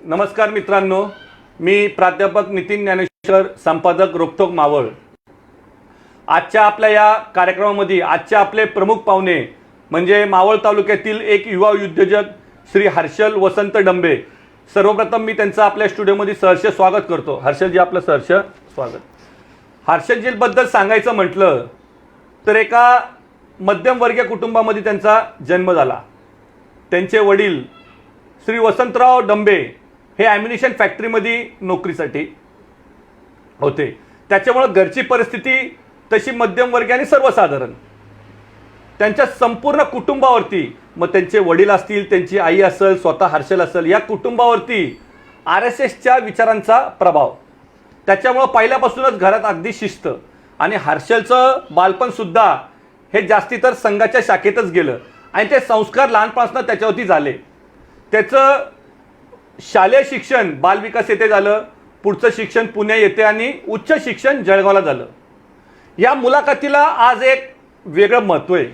नमस्कार मित्रांनो, मी प्राध्यापक नितीन ज्ञानेश्वर, संपादक रोखोक मावळ। आजच्या आपल्या या कार्यक्रमामध्ये आजचे आपले प्रमुख पाहुणे म्हणजे मावळ तालुक्यातील एक युवा उद्योजक श्री हर्षल वसंत डंबे। सर्वप्रथम मी त्यांचं आपल्या स्टुडिओमध्ये सहर्ष स्वागत करतो। हर्षलजी, आपलं सहर्ष स्वागत। हर्षलजी बद्दल सांगायचं म्हटलं तर एका मध्यमवर्गीय कुटुंबामध्ये त्यांचा जन्म झाला। त्यांचे वडील श्री वसंतराव डंबे हे ॲम्युनिशन फॅक्टरीमध्ये नोकरीसाठी होते। त्याच्यामुळे घरची परिस्थिती तशी मध्यमवर्गीय आणि सर्वसाधारण। त्यांच्या संपूर्ण कुटुंबावरती, मग त्यांचे वडील असतील, त्यांची आई असेल, स्वतः हर्षल असेल, या कुटुंबावरती RSSच्या विचारांचा प्रभाव। त्याच्यामुळे पहिल्यापासूनच घरात अगदी शिस्त आणि हर्षलचं बालपणसुद्धा हे जास्ती तर संघाच्या शाखेतच गेलं आणि ते संस्कार लहानपणापासून त्याच्यावरती झाले। त्याचं शालेय शिक्षण बालविकास येथे झालं, पुढचं शिक्षण पुणे येथे आणि उच्च शिक्षण जळगावला झालं। या मुलाखतीला आज एक वेगळं महत्त्व आहे,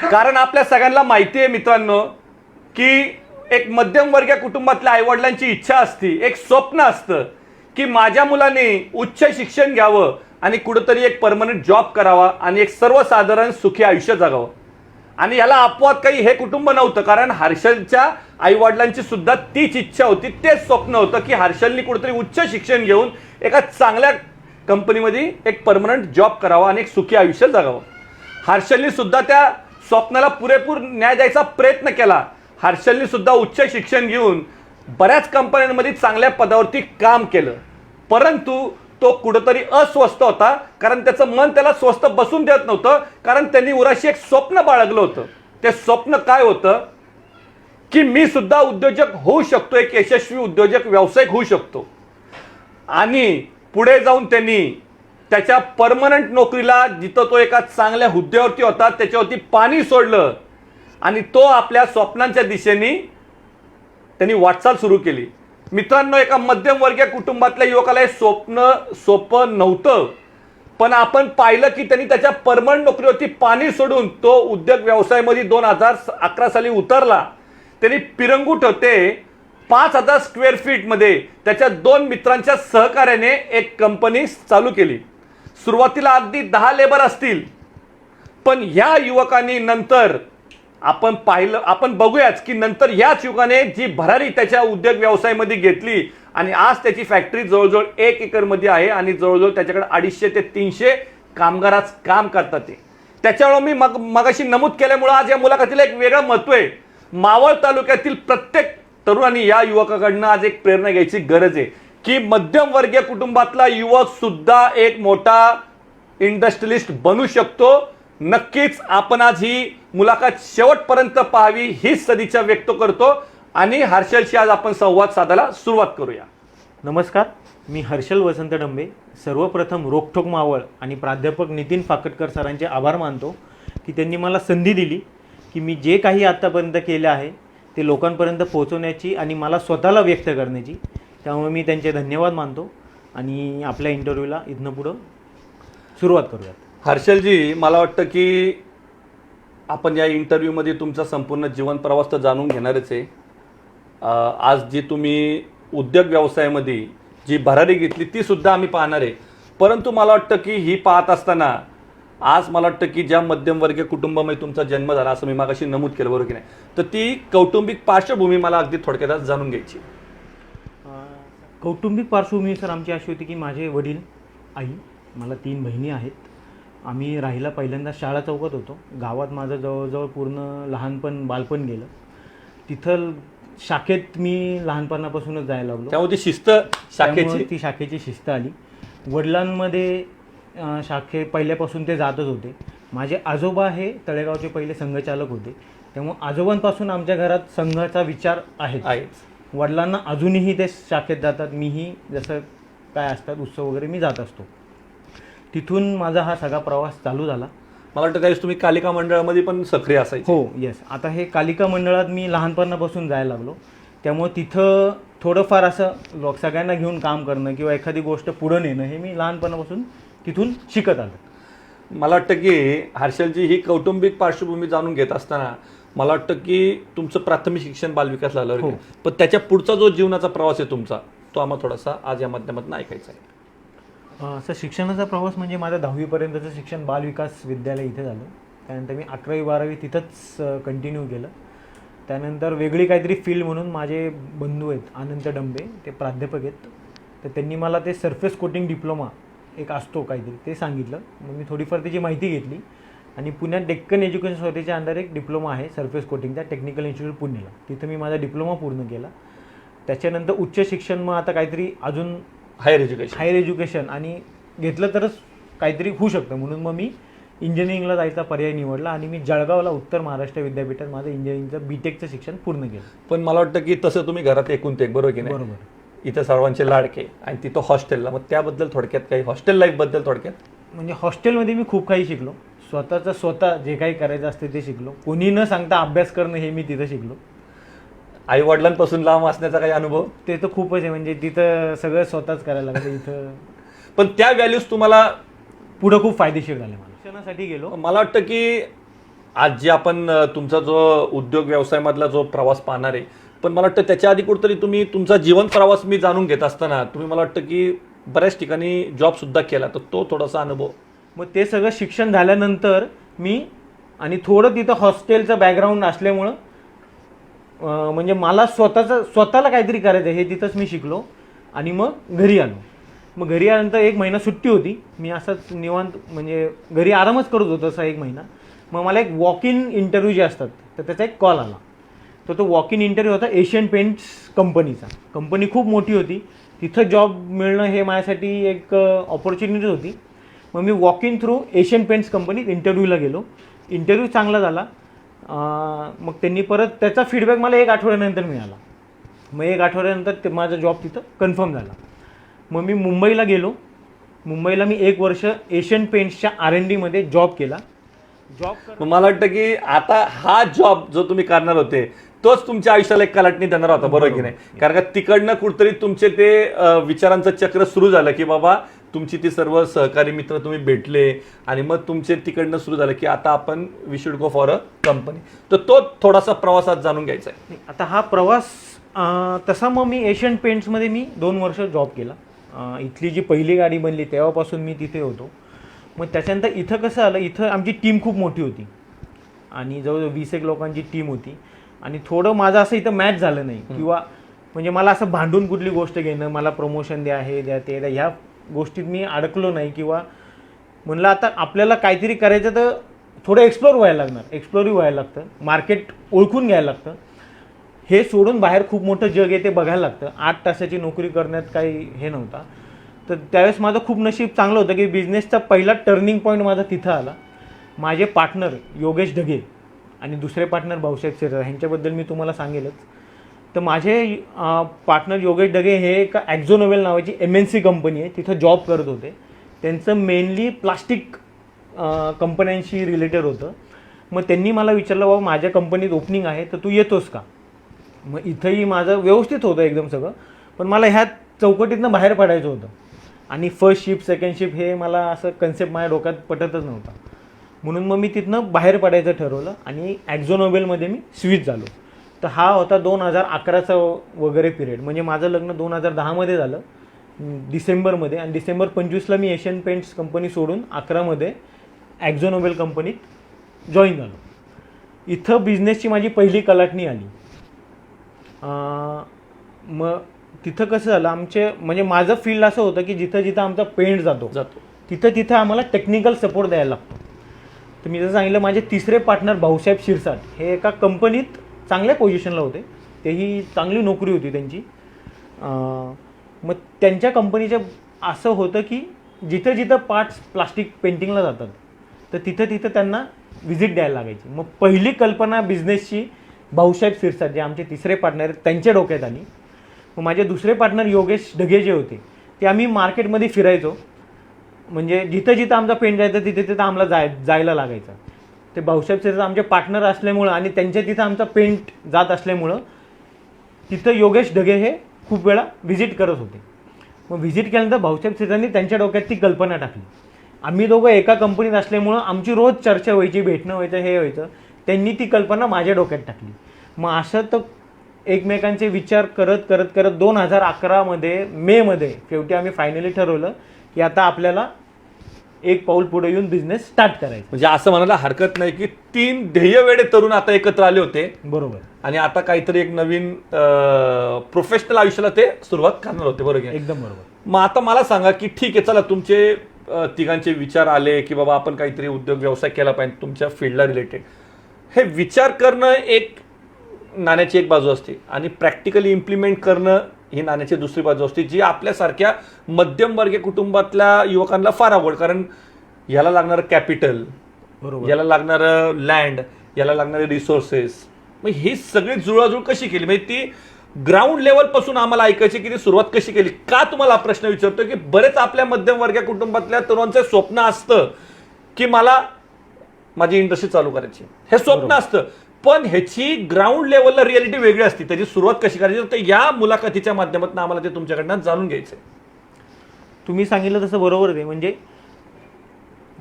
कारण आपल्या सगळ्यांना माहिती आहे मित्रांनो की एक मध्यमवर्गीय कुटुंबातल्या आईवडिलांची इच्छा असते, एक स्वप्न असतं की माझ्या मुलाने उच्च शिक्षण घ्यावं आणि कुठेतरी एक परमनंट जॉब करावा आणि एक सर्वसाधारण सुखी आयुष्य जगावं। आणि याला अपवाद काही हे कुटुंब नव्हतं, कारण हर्षलच्या आईवडिलांची सुद्धा तीच इच्छा होती, तेच स्वप्न होतं की हर्षलनी कुठेतरी उच्च शिक्षण घेऊन एका चांगल्या कंपनीमध्ये एक परमनंट जॉब करावा आणि एक सुखी आयुष्य जगावं। हर्षलनी सुद्धा त्या स्वप्नाला पुरेपूर न्याय द्यायचा प्रयत्न केला। हर्षलनी सुद्धा उच्च शिक्षण घेऊन बऱ्याच कंपन्यांमध्ये चांगल्या पदावरती काम केलं, परंतु तो कुठेतरी अस्वस्थ होता, कारण त्याचं मन त्याला स्वस्थ बसून देत नव्हतं, कारण त्यांनी उराशी एक स्वप्न बाळगलं होतं। ते स्वप्न काय होतं की मी सुद्धा उद्योजक होऊ शकतो, एक यशस्वी उद्योजक व्यावसायिक होऊ शकतो। आणि पुढे जाऊन त्यांनी त्याच्या परमनंट नोकरीला, जिथं तो एका चांगल्या हुद्द्यावरती होता, त्याच्यावरती पाणी सोडलं आणि तो आपल्या स्वप्नांच्या दिशेने त्यांनी वाटचाल सुरू केली। मित्रांनो, एका मध्यमवर्गीय कुटुंबातल्या युवकाला हे स्वप्न सोपं नव्हतं, पण आपण पाहिलं की त्यांनी त्याच्या परमनंट नोकरीवरती पाणी सोडून तो उद्योग व्यवसायामध्ये 2011 साली उतरला। त्यांनी पिरंगुट होते 5000 स्क्वेअर फीटमध्ये त्याच्या 2 मित्रांच्या सहकार्याने एक कंपनी चालू केली। सुरुवातीला अगदी 10 लेबर असतील, पण ह्या युवकांनी नंतर आपण बघूयाच की नंतर ह्याच युवकाने जी भरारी त्याच्या उद्योग व्यवसायामध्ये घेतली आणि आज त्याची फॅक्टरी जवळजवळ 1 एकरमध्ये आहे आणि जवळजवळ त्याच्याकडे 250 ते 300 कामगाराच काम करतात। त्याच्यामुळे मी मगाशी नमूद केल्यामुळे आज या मुलाखतीला एक वेगळं महत्त्व आहे। मावळ तालुक्यातील प्रत्येक तरुणांनी या युवकाकडनं आज एक प्रेरणा घ्यायची गरज आहे की मध्यमवर्गीय कुटुंबातला युवक सुद्धा एक मोठा इंडस्ट्रियलिस्ट बनू शकतो। नक्कीच आपण आज ही मुलाखत शेवटपर्यंत पाहावी हीच सदिच्छा व्यक्त करतो आणि हर्षलशी आज आपण संवाद साधायला सुरुवात करूया। नमस्कार, मी हर्षल वसंत डंबे। सर्वप्रथम रोखोक मावळ आणि प्राध्यापक नितीन फाकटकर सरांचे आभार मानतो की त्यांनी मला संधी दिली की मी जे काही आत्तापर्यंत केले आहे ते लोकांपर्यंत पोहोचवण्याची आणि मला स्वतःला व्यक्त करण्याची। त्यामुळे मी त्यांचे धन्यवाद मानतो आणि आपल्या इंटरव्ह्यूला इथनं पुढं सुरुवात करूयात। हर्षलजी, मला वाटतं की आपण या इंटरव्ह्यूमध्ये तुमचा संपूर्ण जीवन प्रवास तर जाणून घेणारच आहे। आज जी तुम्ही उद्योग व्यवसायामध्ये जी भरारी घेतली ती सुद्धा आम्ही पाहणार आहे, परंतु मला वाटतं की ही पाहत असताना आज मला वाटतं की ज्या मध्यमवर्गीय कुटुंबामध्ये तुमचा जन्म झाला, असं मी मागाशी नमूद केलं, बरोबर की नाही, तर ती कौटुंबिक पार्श्वभूमी मला अगदी थोडक्यात जाणून घ्यायची। कौटुंबिक पार्श्वभूमी सर आमची अशी होती की माझे वडील, आई, मला 3 बहिणी आहेत। आम्ही राहिला पहिल्यांदा शाळा चौकात होतो। गावात माझं जवळजवळ पूर्ण लहानपण बालपण गेलं। तिथं शाखेत मी लहानपणापासूनच जायला लागलो, त्यामुळे शिस्त ती शाखेची शिस्त आली। वडिलांमध्ये पहिल्यापासून ते जातच होते। माझे आजोबा हे तळेगावचे पहिले संघचालक होते, त्यामुळे आजोबांपासून आमच्या घरात संघाचा विचार आहे। वडिलांना अजूनही ते शाखेत जातात, मीही जसं काय असतात उत्सव वगैरे मी जात असतो। तिथून माझा हा सगळा प्रवास चालू झाला। मला वाटतं त्यावेळेस तुम्ही कालिका मंडळामध्ये पण सक्रिय असायचे। हो, येस। आता हे कालिका मंडळात मी लहानपणापासून जायला लागलो, त्यामुळे तिथं थोडंफार असं सगळ्यांना घेऊन काम करणं किंवा एखादी गोष्ट पुढं नेणं हे मी लहानपणापासून तिथून शिकत आलो। मला वाटतं की हर्षलजी ही कौटुंबिक पार्श्वभूमी जाणून घेत असताना मला वाटतं की तुमचं प्राथमिक शिक्षण बालविकास झालं हो. पण त्याच्या पुढचा जो जीवनाचा प्रवास आहे तुमचा तो आम्हाला थोडासा आज या माध्यमातून ऐकायचा आहे. असं शिक्षणाचा प्रवास म्हणजे माझं 10वीपर्यंतचं शिक्षण बालविकास विद्यालय इथे झालं. त्यानंतर मी 11वी-12वी तिथंच कंटिन्यू केलं. त्यानंतर वेगळी काहीतरी फील्ड म्हणून माझे बंधू आहेत अनंत डंबे, ते प्राध्यापक आहेत, तर त्यांनी मला ते सरफेस कोटिंग डिप्लोमा एक असतो काहीतरी ते सांगितलं. मग मी थोडीफार त्याची माहिती घेतली आणि पुण्यात डेक्कन एज्युकेशन सोसायटीच्या अंडर एक डिप्लोमा आहे सरफेस कोटिंगचा, टेक्निकल इन्स्टिट्यूट पुणेला, तिथं मी माझा डिप्लोमा पूर्ण केला. त्याच्यानंतर उच्च शिक्षण मग आता काहीतरी अजून हायर एज्युकेशन आणि घेतलं तरच काहीतरी होऊ शकतं, म्हणून मग मी इंजिनिअरिंगला जायचा पर्याय निवडला आणि मी जळगावला उत्तर महाराष्ट्र विद्यापीठात माझं इंजिनिअरिंगचं बीटेकचं शिक्षण पूर्ण केलं. पण मला वाटतं की तसं तुम्ही घरात एकूण ते बरोबर की नाही? बरोबर. इथं सर्वांचे लाडके आणि तिथं हॉस्टेलला, मग त्याबद्दल थोडक्यात काही हॉस्टेल लाईफबद्दल थोडक्यात? म्हणजे हॉस्टेलमध्ये मी खूप काही शिकलो. स्वतः जे काही करायचं असते ते शिकलो. कोणी न सांगता अभ्यास करणं हे मी तिथं शिकलो. आई वडिलांपासून लांब असण्याचा काही अनुभव? ते तर खूपच आहे, म्हणजे तिथं सगळं स्वतःच करायला लागतं इथं. पण त्या व्हॅल्यूज तुम्हाला पुढं खूप फायदेशीर झाले. मला शिक्षणासाठी गेलो. मला वाटतं की आज जे आपण तुमचा जो उद्योग व्यवसायामधला जो प्रवास पाहणार आहे, पण मला वाटतं त्याच्या आधी कुठेतरी तुम्ही तुमचा जीवन प्रवास मी जाणून घेत असताना तुम्ही मला वाटतं की बऱ्याच ठिकाणी जॉबसुद्धा केला, तर तो थोडासा अनुभव. मग ते सगळं शिक्षण झाल्यानंतर मी आणि थोडं तिथं हॉस्टेलचं बॅकग्राऊंड असल्यामुळं म्हणजे मला स्वतःला काहीतरी करायचं हे तिथंच मी शिकलो आणि मग घरी आलो. मग घरी आल्यानंतर 1 महिना सुट्टी होती. मी असंच निवांत म्हणजे घरी आरामच करत होतो असा 1 महिना. मग मला एक वॉक इन इंटरव्ह्यू जे असतात तर त्याचा एक कॉल आला. तर तो वॉक इन इंटरव्ह्यू होता एशियन पेंट्स कंपनीचा. कंपनी खूप मोठी होती, तिथं जॉब मिळणं हे माझ्यासाठी एक ऑपॉर्च्युनिटी होती. मग मी walk in through Asian Paints कंपनीत इंटरव्ह्यूला गेलो. इंटरव्ह्यू चांगला झाला. मग त्यांनी परत त्याचा फीडबॅक मला 1 आठवड्यानंतर मिळाला. मग 1 आठवड्यानंतर माझा जॉब तिथं कन्फर्म झाला. मग मी मुंबईला गेलो. मुंबईला मी 1 वर्ष एशियन पेंट्सच्या R&D मध्ये जॉब केला. मला वाटतं की आता हा जॉब जो तुम्ही करणार होते तोच तुमच्या आयुष्याला एक कलाटणी देणार होता, बरोबर की नाही? कारण का तिकडनं कुठतरी तुमचे ते विचारांचं चक्र सुरू झालं की बाबा तुमची ती सर्व सहकारी मित्र तुम्ही भेटले आणि मग तुमचे तिकडनं सुरू झालं की आता आपण we should go for a company. तर तो थोडासा प्रवासात जाणून घ्यायचा आहे. आता हा प्रवास तसा मग मी एशियन पेंट्समध्ये मी 2 वर्ष जॉब केला. इथली जी पहिली गाडी बनली तेव्हापासून मी तिथे होतो. मग त्याच्यानंतर इथं कसं आलं, इथं आमची टीम खूप मोठी होती आणि जवळजवळ 20 लोकांची टीम होती आणि थोडं माझं असं इथं मॅच झालं नाही किंवा म्हणजे मला असं भांडून कुठली गोष्ट घेणं, मला प्रमोशन द्या, हे द्या, ते द्या, ह्या गोष्टीत मी अडकलो नाही किंवा म्हणलं आता आपल्याला काहीतरी करायचं तर थोडं एक्सप्लोर व्हायला लागणार, एक्सप्लोरही व्हायला लागतं, मार्केट ओळखून घ्यायला लागतं. हे सोडून बाहेर खूप मोठं जग आहे ते बघायला लागतं. 8 तासाची नोकरी करण्यात काही हे नव्हता. तर त्यावेळेस माझं खूप नशीब चांगलं होतं की बिझनेसचा पहिला टर्निंग पॉईंट माझा तिथं आला. माझे पार्टनर योगेश ढगे आणि दुसरे पार्टनर भाऊसाहेब शिरसाट ह्यांच्याबद्दल मी तुम्हाला सांगेलच. तर माझे पार्टनर योगेश ढगे हे एक ॲक्झोनोवेल नावाची MNC कंपनी आहे, तिथं जॉब करत होते. त्यांचं मेनली प्लास्टिक कंपन्यांशी रिलेटेड होतं. मग त्यांनी मला विचारलं, बाबा माझ्या कंपनीत ओपनिंग आहे तर तू येतोस का? मग इथंही माझं व्यवस्थित होतं एकदम सगळं, पण मला ह्या चौकटीतनं बाहेर पडायचं होतं आणि फर्स्ट शिफ्ट सेकंड शिफ्ट हे मला असं कन्सेप्ट माझ्या डोक्यात पटतच नव्हता. म्हणून मग मी तिथनं बाहेर पडायचं ठरवलं आणि ॲक्झोनोबेलमध्ये मी स्विच झालो. तर हा होता 2011चा वगैरे पिरियड. म्हणजे माझं लग्न 2010मध्ये झालं डिसेंबरमध्ये आणि डिसेंबर 25ला मी एशियन पेंट्स कंपनी सोडून 11मध्ये ॲक्झोनोबेल कंपनीत जॉईन झालो. इथं बिझनेसची माझी पहिली कलाटणी आली. मग तिथं कसं झालं, म्हणजे माझं फील्ड असं होतं की जिथं जिथं आमचा पेंट जातो तिथं आम्हाला टेक्निकल सपोर्ट द्यायला लागतो. तर मी जसं सांगितलं, माझे तिसरे पार्टनर भाऊसाहेब शिरसाट हे एका कंपनीत चांगल्या पोझिशनला होते, तेही चांगली नोकरी होती त्यांची. मग त्यांच्या कंपनीचं असं होतं की जिथं जिथं पार्ट्स प्लास्टिक पेंटिंगला जातात तर तिथं त्यांना व्हिजिट द्यायला लागायची. मग पहिली कल्पना बिझनेसची भाऊसाहेब शिरसाट जे आमचे तिसरे पार्टनर आहेत त्यांच्या डोक्यात आली. मग माझे दुसरे पार्टनर योगेश ढगे जे होते ते आम्ही मार्केटमध्ये फिरायचो. म्हणजे जिथं जिथं आमचा पेंट जायचं तिथं आम्हाला जायला लागायचं. ते भाऊसाहेब शिरसाट आमचे पार्टनर असल्यामुळं आणि त्यांच्या तिथं आमचा पेंट जात असल्यामुळं तिथं योगेश ढगे हे खूप वेळा व्हिजिट करत होते. मग व्हिजिट केल्यानंतर भाऊसाहेब शिरसाटांनी त्यांच्या डोक्यात ती कल्पना टाकली. आम्ही दोघं एका कंपनीत असल्यामुळं आमची रोज चर्चा व्हायची, भेटणं व्हायचं, हे व्हायचं. त्यांनी ती कल्पना माझ्या डोक्यात टाकली. मग असं तर एकमेकांचे विचार करत करत करत 2011मध्ये मेमध्ये शेवटी आम्ही फायनली ठरवलं की आता आपल्याला एक पाऊल पुढे येऊन बिझनेस स्टार्ट करायचा. म्हणजे असं म्हणायला हरकत नाही की 3 ध्येयवेडे तरुण आता एकत्र आले होते बरोबर. आणि आता काहीतरी एक नवीन प्रोफेशनल आयुष्याला ते सुरुवात करणार होते. बरोबर. एकदम बरोबर. मग आता मला सांगा की ठीक आहे, चला तुमचे तिघांचे विचार आले की बाबा आपण काहीतरी उद्योग व्यवसाय केला पाहिजे तुमच्या फील्डला रिलेटेड. हे विचार करणं एक नाण्याची एक बाजू असते आणि प्रॅक्टिकली इम्प्लिमेंट करणं ही नाण्याची दुसरी बाजू असते, जी आपल्यासारख्या मध्यमवर्गीय कुटुंबातल्या युवकांना फार आवड. कारण याला लागणारं कॅपिटल, बरोबर, याला लागणारं लँड, याला लागणारे रिसोर्सेस, मग ही सगळी जुळवाजुळ कशी केली? म्हणजे ती ग्राउंड लेवलपासून आम्हाला ऐकायची की ती सुरुवात कशी केली. का तुम्हाला हा प्रश्न विचारतो की बरेच आपल्या मध्यमवर्गीय कुटुंबातल्या तरुणांचं स्वप्न असतं की मला माझी इंडस्ट्री चालू करायची, हे स्वप्न असतं, पण ह्याची ग्राउंड लेवलला रियालिटी वेगळी असते. त्याची सुरुवात कशी करायची तर या मुलाखतीच्या माध्यमातून आम्हाला ते तुमच्याकडनं जाणून घ्यायचं आहे. तुम्ही सांगितलं तसं बरोबर आहे. म्हणजे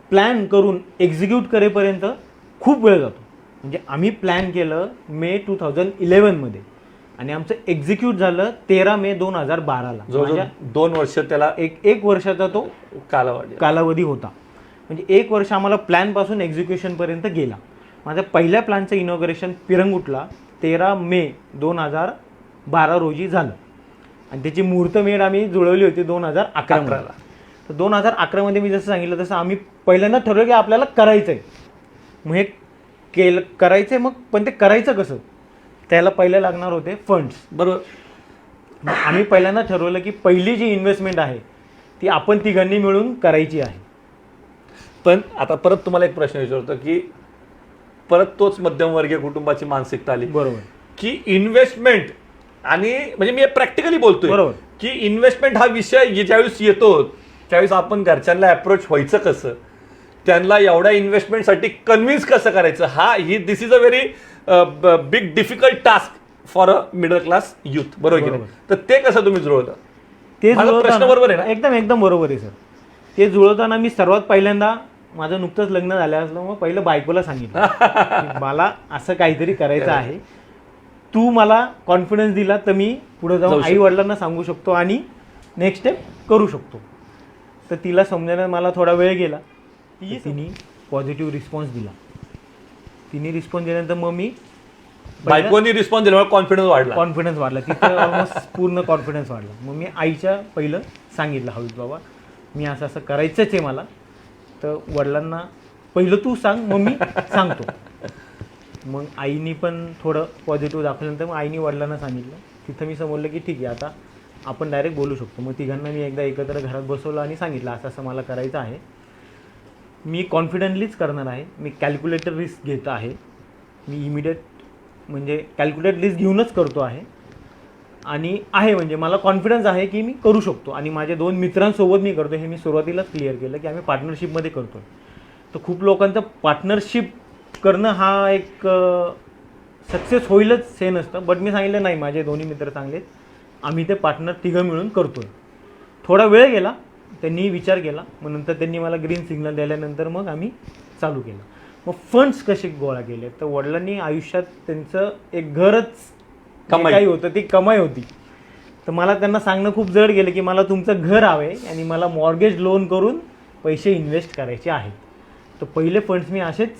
प्लॅन करून एक्झिक्यूट करेपर्यंत खूप वेळ जातो. म्हणजे आम्ही प्लॅन केलं मे 2011मध्ये आणि आमचं एक्झिक्यूट झालं 13 मे 2012ला. जवळजवळ 2 वर्ष त्याला एक वर्षाचा तो कालावधी होता. म्हणजे 1 वर्ष आम्हाला प्लॅनपासून एक्झिक्युशनपर्यंत गेला. माझ्या पहिल्या प्लॅनचं इनॉग्रेशन पिरंगुटला 13 मे 2012 रोजी झालं आणि त्याची मुहूर्तमेढ आम्ही जुळवली होती 2011ला. तर 2011मध्ये मी जसं सांगितलं तसं आम्ही पहिल्यांदा ठरवलं की आपल्याला करायचं आहे. मग हे करायचं आहे, मग पण ते करायचं कसं, त्याला पहिलं लागणार होते फंड्स. बरोबर. मग आम्ही पहिल्यांदा ठरवलं की पहिली जी इन्व्हेस्टमेंट आहे ती आपण तिघांनी मिळून करायची आहे. पण आता परत तुम्हाला एक प्रश्न विचारतो की परत तोच मध्यमवर्गीय कुटुंबाची मानसिकता आली. बरोबर. की इन्व्हेस्टमेंट आणि म्हणजे मी प्रॅक्टिकली बोलतोय बरोबर की इन्व्हेस्टमेंट हा विषय ज्यावेळेस येतो त्यावेळेस आपण घरच्यांना अप्रोच व्हायचं कसं, त्यांना एवढ्या इन्व्हेस्टमेंटसाठी कन्व्हिन्स कसं करायचं, this is a very big difficult task for a middle class youth. बरोबर की? तर ते कसं तुम्ही जुळवलं? ते प्रश्न बरोबर आहे ना? एकदम बरोबर आहे सर. ते जुळवताना मी सर्वात पहिल्यांदा माझं नुकतंच लग्न झालं असलं मग पहिलं बायकोला सांगितलं की मला असं काहीतरी करायचं आहे, तू मला कॉन्फिडन्स दिला तर मी पुढे जाऊन आई वडिलांना सांगू शकतो आणि नेक्स्ट स्टेप करू शकतो. तर तिला समजण्यात मला थोडा वेळ गेला. तिने पॉझिटिव्ह रिस्पॉन्स दिला. तिने रिस्पॉन्स दिल्यानंतर मग मी बायकोनी रिस्पॉन्स दिल्यामुळे कॉन्फिडन्स वाढला. तिथं ऑलमोस्ट पूर्ण कॉन्फिडन्स वाढला. मग मी आईच्या पहिलं सांगितलं हवीत बाबा मी असं करायचंच आहे मला. तर वडिलांना पहिलं तू सांग मग मी सांगतो. मग आईनी पण थोडं पॉझिटिव्ह दाखवल्यानंतर मग आईनी वडिलांना सांगितलं. तिथं मी समजलं की ठीक आहे आता आपण डायरेक्ट बोलू शकतो. मग तिघांना मी एकदा एकत्र घरात बसवलं आणि सांगितलं असं मला करायचं आहे, मी कॉन्फिडंटलीच करणार आहे, मी कॅल्क्युलेटर रिस्क घेत आहे, मी इमिडिएट म्हणजे कॅल्क्युलेट रिस्क घेऊनच करतो आहे आणि म्हणजे मला कॉन्फिडन्स आहे की मी करू शकतो आणि माझ्या 2 मित्रांसोबत मी करतो. हे मी सुरुवातीलाच क्लिअर केलं की आम्ही पार्टनरशिपमध्ये करतो. तर खूप लोकांचं पार्टनरशिप करणं हा एक सक्सेस होईलच हे नसतं. बट मी सांगितलं नाही, माझे दोन्ही मित्र चांगले, आम्ही ते पार्टनर तिघं मिळून करतो आहे. थोडा वेळ गेला, त्यांनी विचार केला, मग नंतर त्यांनी मला ग्रीन सिग्नल दिल्यानंतर मग आम्ही चालू केलं. मग फंड्स कसे गोळा केले तर वडिलांनी आयुष्यात त्यांचं एक घरच काही होतं, ती कमाई होती. तर मला त्यांना सांगणं खूप जड गेलं की मला तुमचं घर हवं आहे आणि मला मॉर्गेज लोन करून पैसे इन्व्हेस्ट करायचे आहेत. तर पहिले फंड्स मी असेच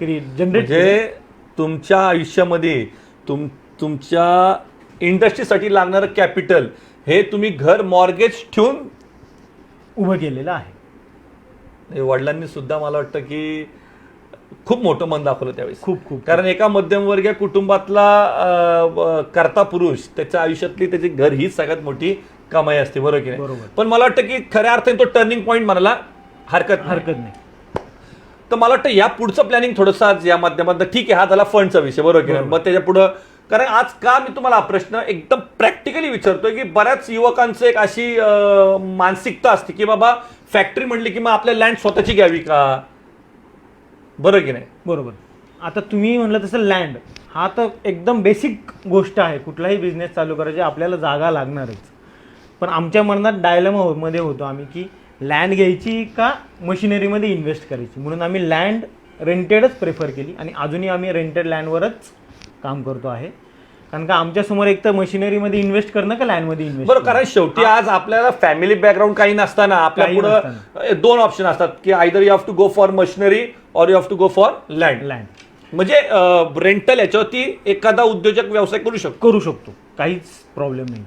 जनरेट म्हणजे तुमच्या आयुष्यामध्ये तुमच्या इंडस्ट्रीसाठी लागणारं कॅपिटल हे तुम्ही घर मॉर्गेज ठेवून उभं केलेलं आहे. वडिलांनी सुद्धा मला वाटतं की खूप मोठं मन दाखवलं त्यावेळेस. खूप कारण एका मध्यमवर्गीय कुटुंबातला करता पुरुष त्याच्या आयुष्यातली त्याची घर हीच सगळ्यात मोठी कमाई असते. बरोबर की नाही? पण मला वाटतं की खऱ्या अर्थाने तो टर्निंग पॉईंट म्हणायला हरकत नाही. तर मला वाटतं या पुढचं प्लॅनिंग थोडंसं आज या माध्यमातून ठीक आहे, हा झाला फंडचा विषय. बरोबर की नाही? मग त्याच्या पुढं कारण आज का मी तुम्हाला हा प्रश्न एकदम प्रॅक्टिकली विचारतोय की बऱ्याच युवकांचं एक अशी मानसिकता असते की बाबा फॅक्टरी म्हणली की मग आपल्या लँड स्वतःची घ्यावी का. बरोबर की नाही? बरोबर. आता तुम्ही म्हणलं तसं लँड हा तर एकदम बेसिक गोष्ट आहे. कुठलाही बिझनेस चालू करायचे आपल्याला जागा लागणारच. पण आमच्या मनात डायलेमामध्ये होतो आम्ही की लँड घ्यायची का मशिनरीमध्ये इन्व्हेस्ट करायची. म्हणून आम्ही लँड रेंटेडच प्रेफर केली आणि अजूनही आम्ही रेंटेड लँडवरच काम करतो आहे. कारण का आमच्यासमोर एक तर मशिनरीमध्ये इन्व्हेस्ट करणं का लँडमध्ये इन्व्हेस्ट. बरोबर, कारण शेवटी आज आपल्याला फॅमिली बॅकग्राऊंड काही नसताना आपल्या काही पुढे दोन ऑप्शन असतात की either you have to go for machinery or you have to go for land. म्हणजे रेंटल याच्यावरती एखादा उद्योजक व्यवसाय करू शकतो, काहीच प्रॉब्लेम नाही.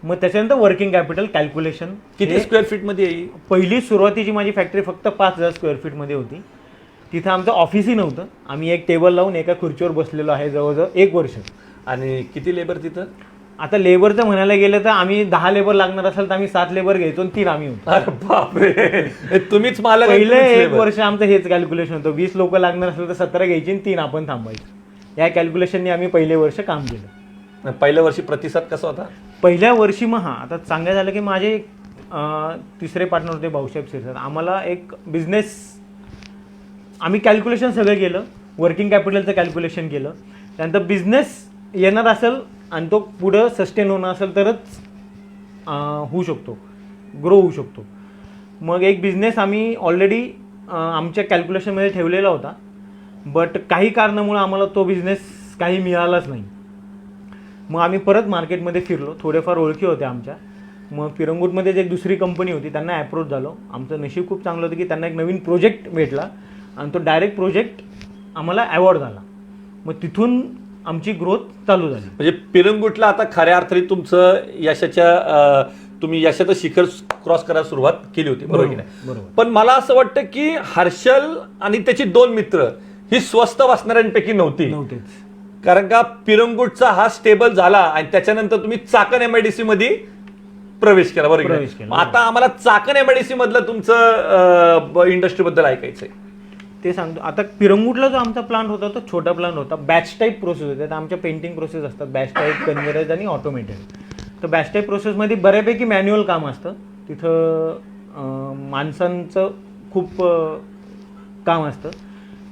मग त्याच्यानंतर वर्किंग कॅपिटल कॅल्क्युलेशन. किती स्क्वेअर फीट मध्ये येईल? पहिली सुरुवातीची माझी फॅक्टरी फक्त 5,000 स्क्वेअर फीटमध्ये होती. तिथं आमचं ऑफिसही नव्हतं. आम्ही एक टेबल लावून एका खुर्चीवर बसलेलो आहे जवळजवळ 1 वर्ष. आणि किती लेबर तिथं? आता लेबरचं म्हणायला गेलं तर आम्ही 10 लेबर लागणार असेल तर आम्ही 7 लेबर घ्यायचो आणि 3 आम्ही होतो. अरे बापरे, तुम्हीच मालक. पहिले 1 वर्ष आमचं हेच कॅल्क्युलेशन होतं. 20 लोक लागणार असेल तर 17 घ्यायची आणि 3 आपण थांबायचं. या कॅल्क्युलेशनने आम्ही पहिले वर्ष काम केलं. पहिल्या वर्षी प्रतिसाद कसा होता? पहिल्या वर्षी मग आता सांगायचं झालं की माझे तिसरे पार्टनर होते भाऊसाहेब शिरसाट. आम्हाला एक बिझनेस आम्ही कॅल्क्युलेशन सगळं केलं, वर्किंग कॅपिटलचं कॅल्क्युलेशन केलं. त्यानंतर बिझनेस येणार असेल आणि तो पुढं सस्टेन होणार असेल तरच होऊ शकतो, ग्रो होऊ शकतो. मग एक बिझनेस आम्ही ऑलरेडी आमच्या कॅल्क्युलेशनमध्ये ठेवलेला होता, बट काही कारणामुळे आम्हाला तो बिझनेस काही मिळालाच नाही. मग आम्ही परत मार्केटमध्ये फिरलो, थोडेफार ओळखी होत्या आमच्या. मग पिरंगुटमध्ये एक दुसरी कंपनी होती, त्यांना अप्रोच झालो. आमचं नशीब खूप चांगलं होतं की त्यांना एक नवीन प्रोजेक्ट भेटला आणि तो डायरेक्ट प्रोजेक्ट आम्हाला अवॉर्ड झाला. मग तिथून आमची ग्रोथ चालू झाली. म्हणजे पिरंगुटला आता खऱ्या अर्थाने तुमचं तुम्ही यशाचं शिखर क्रॉस करायला सुरुवात केली होती, बरोबर की नाही? बरोबर. पण मला असं वाटतं की हर्षल आणि त्याची 2 मित्र ही स्वस्त बसणाऱ्यांपैकी नव्हतीच. कारण का पिरंगुटचा हा स्टेबल झाला आणि त्याच्यानंतर तुम्ही चाकण MIDC मध्ये प्रवेश केला, बरोबर. आता आम्हाला चाकण MIDC मधलं तुमचं इंडस्ट्री बद्दल ऐकायचंय. ते सांगतो. आता पिरंगुटला जो आमचा प्लांट होता तो छोटा प्लांट होता. बॅच टाईप प्रोसेस होते. तर आमच्या पेंटिंग प्रोसेस असतात बॅच टाईप, कन्व्हेयर्स आणि ऑटोमेटेड. तर बॅच टाईप प्रोसेसमध्ये बऱ्यापैकी मॅन्युअल काम असतं. तिथं माणसांचं खूप काम असतं.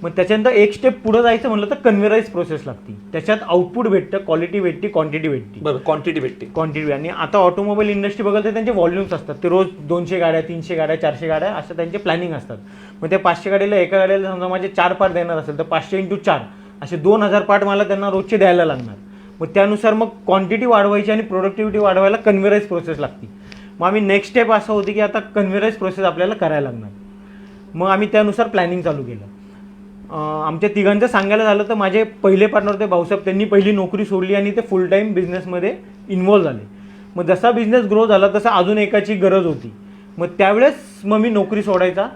मग त्याच्यानंतर एक स्टेप पुढे जायचं म्हटलं तर कन्व्हेराइज प्रोसेस लागते. त्याच्यात आउटपुट भेटतं, क्वालिटी भेटते, क्वांटिटी भेटते. बरं, क्वांटिटी भेटते. क्वांटिटी. आणि आता ऑटोमोबाईल इंडस्ट्री बघाल तर त्यांचे व्हॉल्यूम्स असतात. ते रोज 200 गाड्या, 300 गाड्या, 400 गाड्या असं त्यांचे प्लॅनिंग असतात. मग त्या 500 गाडीला एका गाडीला समजा माझे 4 पार्ट देणार असेल तर 500 × 4 असे 2000 पार्ट मला त्यांना रोजचे द्यायला लागणार. मग त्यानुसार मग क्वांटिटी वाढवायची आणि प्रोडक्टिव्हिटी वाढवायला कन्व्हेराइज प्रोसेस लागते. मग आम्ही नेक्स्ट स्टेप असं होती की आता कन्व्हेराइज प्रोसेस आपल्याला करायला लागणार. मग आम्ही त्यानुसार प्लॅनिंग चालू केलं. आमच्या तिघांचं सांगायला झालं तर माझे पहिले पार्टनर होते भाऊसाहेब, त्यांनी पहिली नोकरी सोडली आणि ते फुल टाईम बिझनेसमध्ये इन्व्हॉल्व झाले. मग जसा बिझनेस ग्रो झाला तसा अजून एकाची गरज होती. मग त्यावेळेस मग मी नोकरी सोडायचा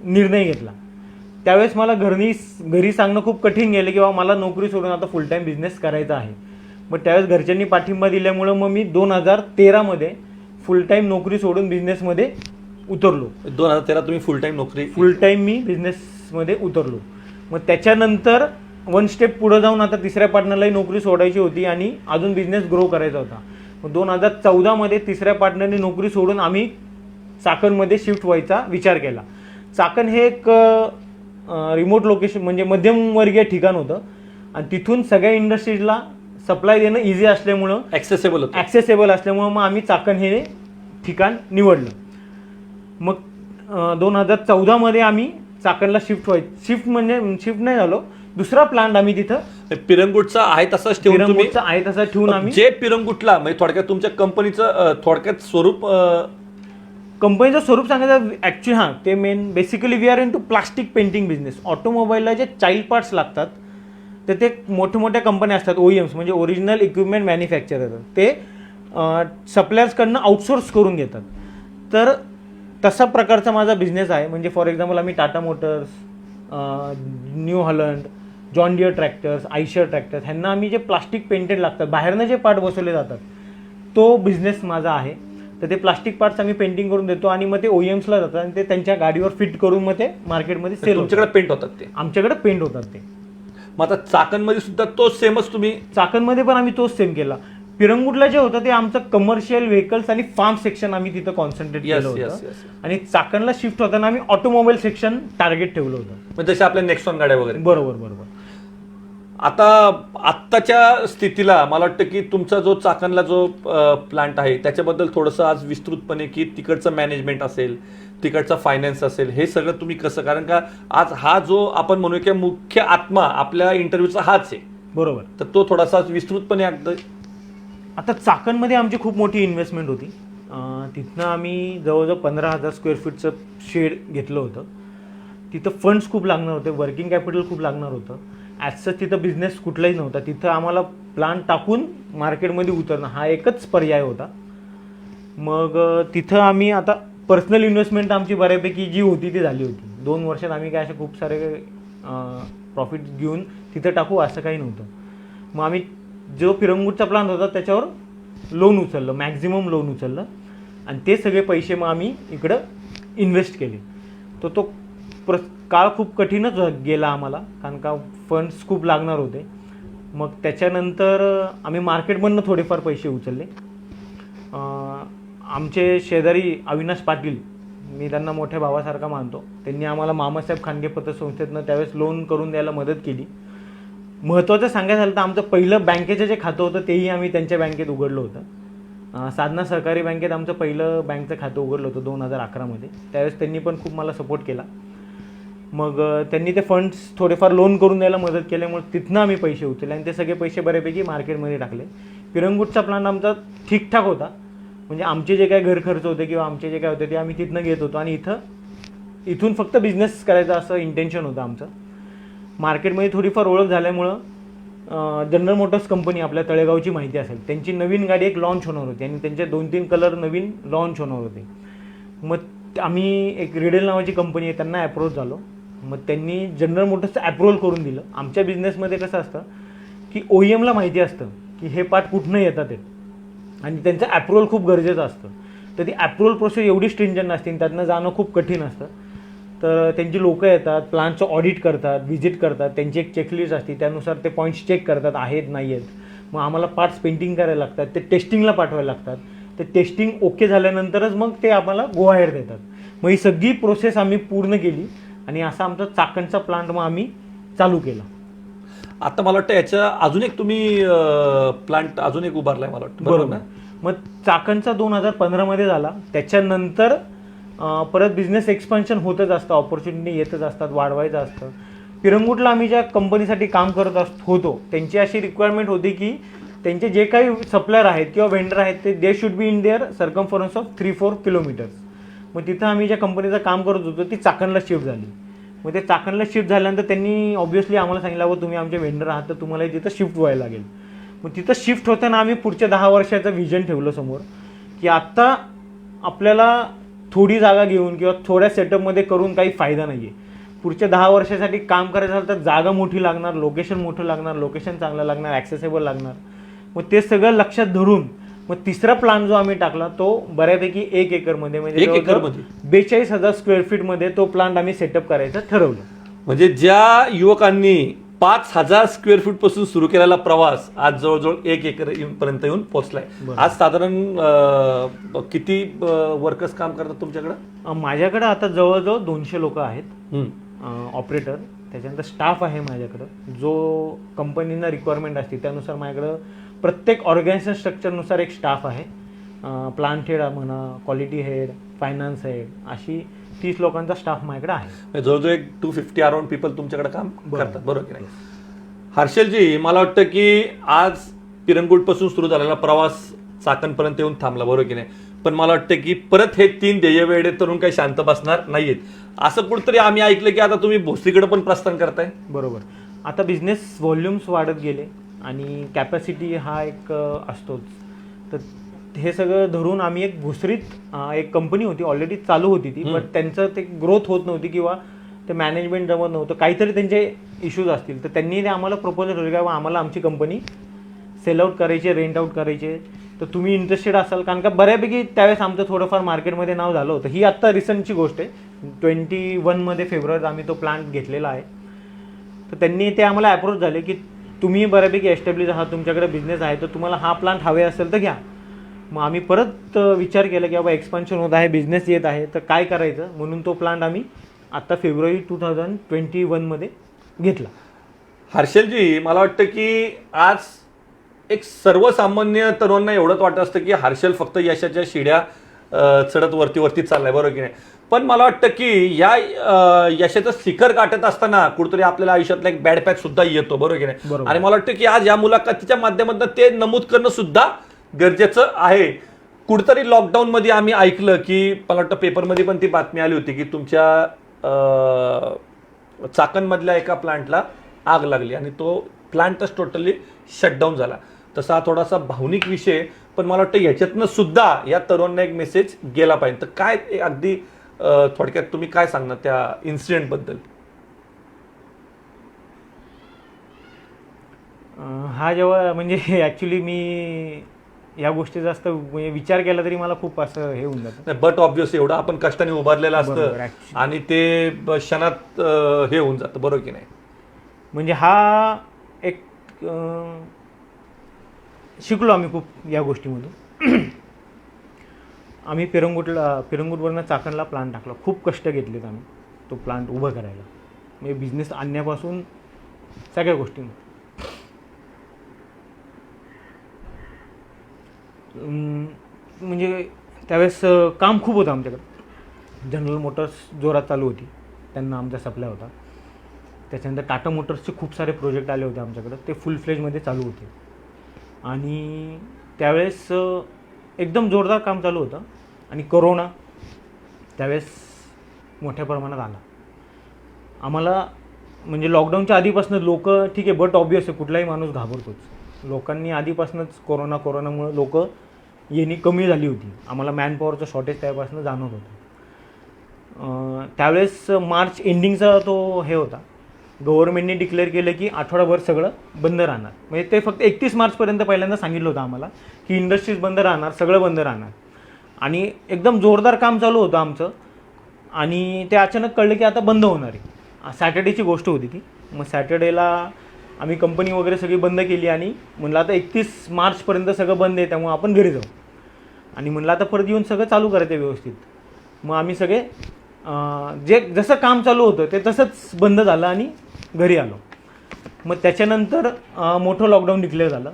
निर्णय घेतला. त्यावेळेस मला घरी सांगणं खूप कठीण गेलं की बाबा मला नोकरी सोडून आता फुल टाईम बिझनेस करायचा आहे. मग त्यावेळेस घरच्यांनी पाठिंबा दिल्यामुळं मग मी 2013 मध्ये फुल टाईम नोकरी सोडून बिझनेसमध्ये उतरलो. 2013 तुम्ही फुल टाईम मी बिझनेसमध्ये उतरलो. मग त्याच्यानंतर 1 स्टेप पुढे जाऊन आता तिसऱ्या पार्टनरलाही नोकरी सोडायची होती आणि अजून बिझनेस ग्रो करायचा होता. मग 2014 मध्ये तिसऱ्या पार्टनरने नोकरी सोडून आम्ही चाकणमध्ये शिफ्ट व्हायचा विचार केला. चाकण हे एक रिमोट लोकेशन म्हणजे मध्यमवर्गीय ठिकाण होतं आणि तिथून सगळ्या इंडस्ट्रीजला सप्लाय देणं इझी असल्यामुळं, ॲक्सेसेबल असल्यामुळं मग आम्ही चाकण हे ठिकाण निवडलं. मग 2014 मध्ये आम्ही चाकणला शिफ्ट नाही झालो, दुसरा प्लांट आम्ही तिथं पिरंगुटचा आहे तसाच ठेवून आम्ही जे पिरंगुटला म्हणजे थोडक्यात तुमच्या कंपनीचं कंपनीचं स्वरूप सांगायचं ॲक्च्युली ते main basically we are into plastic painting business. ऑटोमोबाईलला जे चाइल्ड पार्ट्स लागतात तर ते मोठ्या कंपन्या असतात, OEMs म्हणजे ओरिजिनल इक्विपमेंट मॅन्युफॅक्चरर, ते सप्लायर्सकडनं आउटसोर्स करून घेतात. तर तसा प्रकारचा माझा बिझनेस आहे. म्हणजे फॉर एक्झाम्पल आम्ही Tata Motors, New Holland, John Deere tractors, Eicher tractors ह्यांना आम्ही जे प्लास्टिक पेंटेड लागतात, बाहेरनं जे पार्ट बसवले जातात, तो बिझनेस माझा आहे. तर ते प्लास्टिक पार्ट्स आम्ही पेंटिंग करून देतो आणि मग ते OEMsला जातात आणि ते त्यांच्या गाडीवर फिट करून मग ते मार्केटमध्ये सेल. तुमच्याकडे पेंट होतात ते? आमच्याकडे पेंट होतात ते. मग आता चाकणमध्ये सुद्धा तोच सेमच तुम्ही? चाकणमध्ये पण आम्ही तोच सेम केला. पिरंगुटला जे होतं ते आमचं कमर्शियल व्हेकल्स आणि फार्म सेक्शन आम्ही तिथं कॉन्सन्ट्रेट केलं होतं. आणि चाकणला शिफ्ट होताना आम्ही ऑटोमोबाईल सेक्शन टार्गेट ठेवलं होतं, म्हणजे जसे आपल्या नेक्सॉन गाड्या वगैरे. बरोबर. आता आत्ताच्या स्थितीला मला वाटतं की तुमचा जो चाकणला जो प्लांट आहे त्याच्याबद्दल थोडंसं आज विस्तृतपणे, की तिकडचं मॅनेजमेंट असेल, तिकडचा फायनान्स असेल, हे सगळं तुम्ही कसं, कारण का आज हा जो आपण म्हणूया की मुख्य आत्मा आपल्या इंटरव्ह्यूचा हाच आहे, बरोबर. तर तो थोडासा विस्तृतपणे आता चाकणमध्ये आमची खूप मोठी इन्व्हेस्टमेंट होती. तिथनं आम्ही जवळजवळ 15,000 स्क्वेअर फीटचं शेड घेतलं होतं. तिथं फंड्स खूप लागणार होते, वर्किंग कॅपिटल खूप लागणार होतं. ॲज सच तिथं बिझनेस कुठलाही नव्हता. तिथं आम्हाला प्लांट टाकून मार्केटमध्ये उतरणं हा एकच पर्याय होता. मग तिथं आम्ही आता पर्सनल इन्व्हेस्टमेंट आमची बऱ्यापैकी जी होती ती झाली होती. 2 वर्षात आम्ही काय असे खूप सारे प्रॉफिट घेऊन तिथं टाकू असं काही नव्हतं. मग आम्ही जो पिरंगूटचा प्लांट होता त्याच्यावर लोन उचललं, मॅक्झिमम लोन उचललं आणि ते सगळे पैसे मग आम्ही इकडं इन्व्हेस्ट केले. तो काळ खूप कठीणच गेला आम्हाला, कारण का फंड्स खूप लागणार होते. मग त्याच्यानंतर आम्ही मार्केटमधनं थोडेफार पैसे उचलले. आमचे शेजारी अविनाश पाटील, मी त्यांना मोठ्या भावासारखा मानतो, त्यांनी आम्हाला मामासाहेब खांडगे पतसंस्थेतनं त्यावेळेस लोन करून द्यायला मदत केली. महत्त्वाचं सांगायचं झालं तर आमचं पहिलं बँकेचं जे खातं होतं तेही आम्ही त्यांच्या बँकेत उघडलं होतं. साधना सहकारी बँकेत आमचं पहिलं बँकचं खातं उघडलं होतं 2011मध्ये. त्यावेळेस त्यांनी पण खूप मला सपोर्ट केला. मग त्यांनी ते फंड्स थोडेफार लोन करून द्यायला मदत केल्यामुळे तिथनं आम्ही पैसे उचलले आणि ते सगळे पैसे बऱ्यापैकी मार्केटमध्ये टाकले. पिरंगूटचा प्लांट आमचा ठीकठाक होता, म्हणजे आमचे जे काय घर खर्च होते किंवा आमचे जे काय होते ते आम्ही तिथनं घेत होतो आणि इथून फक्त बिझनेस करायचा असं इंटेन्शन होतं आमचं. मार्केटमध्ये थोडीफार ओळख झाल्यामुळं जनरल मोटर्स कंपनी आपल्या तळेगावची माहिती असेल, त्यांची नवीन गाडी एक लॉन्च होणार होती आणि त्यांचे 2-3 कलर नवीन लॉन्च होणार होते. मग आम्ही एक रिडेल नावाची कंपनी आहे त्यांना अप्रोच झालो. मग त्यांनी जनरल मोटर्सचं अप्रूव्हल करून दिलं. आमच्या बिझनेसमध्ये कसं असतं की OEMला माहिती असतं की हे पार्ट कुठनं येतात ते आणि त्यांचं अप्रूव्हल खूप गरजेचं असतं. तर ती अप्रूव्हल प्रोसेस एवढी स्ट्रिंजंट असते आणि त्यातनं जाणं खूप कठीण असतं. तर त्यांची लोकं येतात, प्लांटचं ऑडिट करतात, व्हिजिट करतात, त्यांची एक चेकलिस्ट असते, त्यानुसार ते पॉईंट्स चेक करतात आहेत नाही आहेत. मग आम्हाला पार्ट्स पेंटिंग करायला लागतात, ते टेस्टिंगला पाठवायला लागतात. ते टेस्टिंग ओके झाल्यानंतरच मग ते आम्हाला गो अहेड देतात. मग ही सगळी प्रोसेस आम्ही पूर्ण केली आणि असा आमचा चाकणचा प्लांट मग आम्ही चालू केला. आता मला वाटतं याच्या अजून एक तुम्ही प्लांट अजून एक उभारलाय मला वाटतं, बरोबर ना. मग चाकणचा 2015मध्ये झाला. त्याच्यानंतर परत बिझनेस एक्सपान्शन होतच असतं, ऑपॉर्च्युनिटी येतच असतात, वाढवायचं असतं. पिरंगूटला आम्ही ज्या कंपनीसाठी काम करत होतो त्यांची अशी रिक्वायरमेंट होती की त्यांचे जे काही सप्लायर आहेत किंवा वेंडर आहेत ते they should be in their circumference of 3-4 kilometres. मग तिथं आम्ही ज्या कंपनीचं काम करत होतो ती चाकणला शिफ्ट झाली. मग ते चाकणला शिफ्ट झाल्यानंतर त्यांनी ऑब्व्हियसली आम्हाला सांगितलं तुम्ही आमचे वेंडर आहात तर तुम्हाला तिथं शिफ्ट व्हायला लागेल. मग तिथं शिफ्ट होताना आम्ही पुढच्या 10 वर्षाचं व्हिजन ठेवलं समोर की आत्ता आपल्याला थोडी जागा घेऊन किंवा थोड्या सेटअपमध्ये करून काही फायदा नाही आहे. पुढच्या 10 वर्षासाठी काम करायचं झालं तर जागा मोठी लागणार, लोकेशन मोठं लागणार, लोकेशन चांगलं लागणार, ॲक्सेसेबल लागणार. मग ते सगळं लक्षात धरून मग तिसरा प्लान जो आम्ही टाकला तो बऱ्यापैकी 1 एकरमध्ये म्हणजे 1 एकरमध्ये 42,000 स्क्वेअर फीटमध्ये तो प्लांट आम्ही सेटअप करायचं ठरवलं. म्हणजे ज्या युवकांनी 5,000 स्क्वेअर फूट पासून सुरू केलेला प्रवास आज जवळजवळ 1 एकर पर्यंत येऊन पोहोचलाय. आज साधारण किती वर्कर्स काम करतात तुमच्याकडे? माझ्याकडे आता जवळजवळ 200 लोक आहेत ऑपरेटर. त्याच्यानंतर स्टाफ आहे माझ्याकडं जो कंपनीना रिक्वायरमेंट असते त्यानुसार माझ्याकडं प्रत्येक ऑर्गनायझेशन स्ट्रक्चरनुसार एक स्टाफ आहे. प्लांट हेड म्हणा, क्वालिटी हेड, फायनान्स हेड, अशी 30 लोकांचा स्टाफ माझ्याकडे आहे. जवळजवळ एक 250 अराउंड पीपल तुमच्याकडे काम करतात, बरोबर की नाही? हर्षलजी, मला वाटतं की आज पिरंगूटपासून सुरू झालेला प्रवास चाकणपर्यंत येऊन थांबला, बरोबर की नाही? पण मला वाटतं की परत हे 3 ध्येयवेडे तरुण काही शांत बसणार नाहीयेत. असं कुठंतरी आम्ही ऐकलं की आता तुम्ही भोसरीकडे पण प्रस्थान करताय. बरोबर. आता बिझनेस व्हॉल्यूम्स वाढत गेले आणि कॅपॅसिटी हा एक असतोच. तर हे सगळं धरून आम्ही एक भोसरीत एक कंपनी होती ऑलरेडी चालू होती ती, पण त्यांचं ते ग्रोथ होत नव्हती किंवा ते मॅनेजमेंट जमत नव्हतं, काहीतरी त्यांचे इश्यूज असतील. तर त्यांनी ते आम्हाला प्रपोजल ठेवले की आम्हाला आमची कंपनी सेल आउट करायची, रेंट आउट करायचे, तर तुम्ही इंटरेस्टेड असाल. कारण का बऱ्यापैकी त्यावेळेस आमचं थोडंफार मार्केटमध्ये नाव झालं होतं. ही आत्ता रिसंटची गोष्ट आहे. 21मध्ये फेब्रुवारीत आम्ही तो प्लांट घेतलेला आहे. तर त्यांनी ते आम्हाला अप्रोच झाले की तुम्ही बऱ्यापैकी एस्टॅब्लिश आहात, तुमच्याकडे बिझनेस आहे, तर तुम्हाला हा प्लांट हवे असेल तर घ्या. मग आम्ही परत विचार केला की बाबा एक्सपान्शन होत आहे, बिझनेस येत आहे, तर काय करायचं, म्हणून तो प्लांट आम्ही आता फेब्रुवारी 2021मध्ये घेतला. हर्षलजी, मला वाटतं की आज एक सर्वसामान्य तरुणांना एवढंच वाटत असतं की हर्षल फक्त यशाच्या शिड्या चढत वरती चाललाय, बरोबर की नाही. पण मला वाटतं की या यशाचं शिखर गाठत असताना कुठेतरी आपल्याला आयुष्यातला एक बॅड पॅच सुद्धा येतो, बरोबर की नाही. बरोबर. आणि मला वाटतं की आज या मुलाखतीच्या माध्यमातून ते नमूद करणं सुद्धा गरजेचं आहे. कुठेतरी लॉकडाऊनमध्ये आम्ही ऐकलं की मला वाटतं पेपरमध्ये पण ती बातमी आली होती की तुमच्या चाकणमधल्या एका प्लांटला आग लागली आणि तो प्लांटच टोटली शटडाऊन झाला. तसा हा थोडासा भावनिक विषय, पण मला वाटतं याच्यातनं सुद्धा या तरुणांना एक मेसेज गेला पाहिजे. तर काय अगदी थोडक्यात तुम्ही काय सांगणार त्या इन्सिडेंटबद्दल? हा जेव्हा म्हणजे ॲक्च्युली मी या गोष्टी जास्त म्हणजे विचार केला तरी मला खूप असं हे होऊन जातं. बट ऑब्व्हियस एवढं आपण कष्टाने उभारलेलं बरोबर, असतं actually. आणि ते क्षणात हे होऊन जातं, बरोबर की नाही. म्हणजे हा एक शिकलो आम्ही खूप या गोष्टीमधून. आम्ही पिरंगुटवरनं चाकणला प्लांट टाकला. खूप कष्ट घेतलेत आम्ही तो प्लांट उभं करायला, म्हणजे बिझनेस आणण्यापासून सगळ्या गोष्टी. म्हणजे त्यावेळेस काम खूप होतं आमच्याकडं. जनरल मोटर्स जोरात चालू होती, त्यांना आमचा सप्लाय होता. त्याच्यानंतर टाटा मोटर्सचे खूप सारे प्रोजेक्ट आले होते आमच्याकडं, ते फुल फ्लेजमध्ये चालू होते. आणि त्यावेळेस एकदम जोरदार काम चालू होतं. आणि कोरोना त्यावेळेस मोठ्या प्रमाणात आला आम्हाला. म्हणजे लॉकडाऊनच्या आधीपासून लोक ठीक आहे, बट ऑब्वियस आहे कुठलाही माणूस घाबरतोच. लोकांनी आधीपासूनच कोरोनामुळे लोक येणी कमी झाली होती. आम्हाला मॅनपॉवरचं शॉर्टेज त्यापासून जाणवत होतं. त्यावेळेस मार्च एंडिंगचा तो हे होता, गव्हर्नमेंटने डिक्लेअर केलं की आठवडाभर सगळं बंद राहणार. म्हणजे ते फक्त 31 मार्चपर्यंत पहिल्यांदा सांगितलं होतं आम्हाला की इंडस्ट्रीज बंद राहणार, सगळं बंद राहणार. आणि एकदम जोरदार काम चालू होतं आमचं. आणि ते अचानक कळलं की आता बंद होणार आहे. सॅटर्डेची गोष्ट होती ती. मग सॅटर्डेला आम्ही कंपनी वगैरे सगळी बंद केली आणि म्हणलं आता 31 मार्चपर्यंत सगळं बंद आहे, त्यामुळे आपण घरी जाऊ. आणि म्हणलं आता परत येऊन सगळं चालू करायचं व्यवस्थित. मग आम्ही सगळे जे जसं काम चालू होतं ते तसंच बंद झालं आणि घरी आलो. मग त्याच्यानंतर मोठं लॉकडाऊन डिक्लेअर झालं.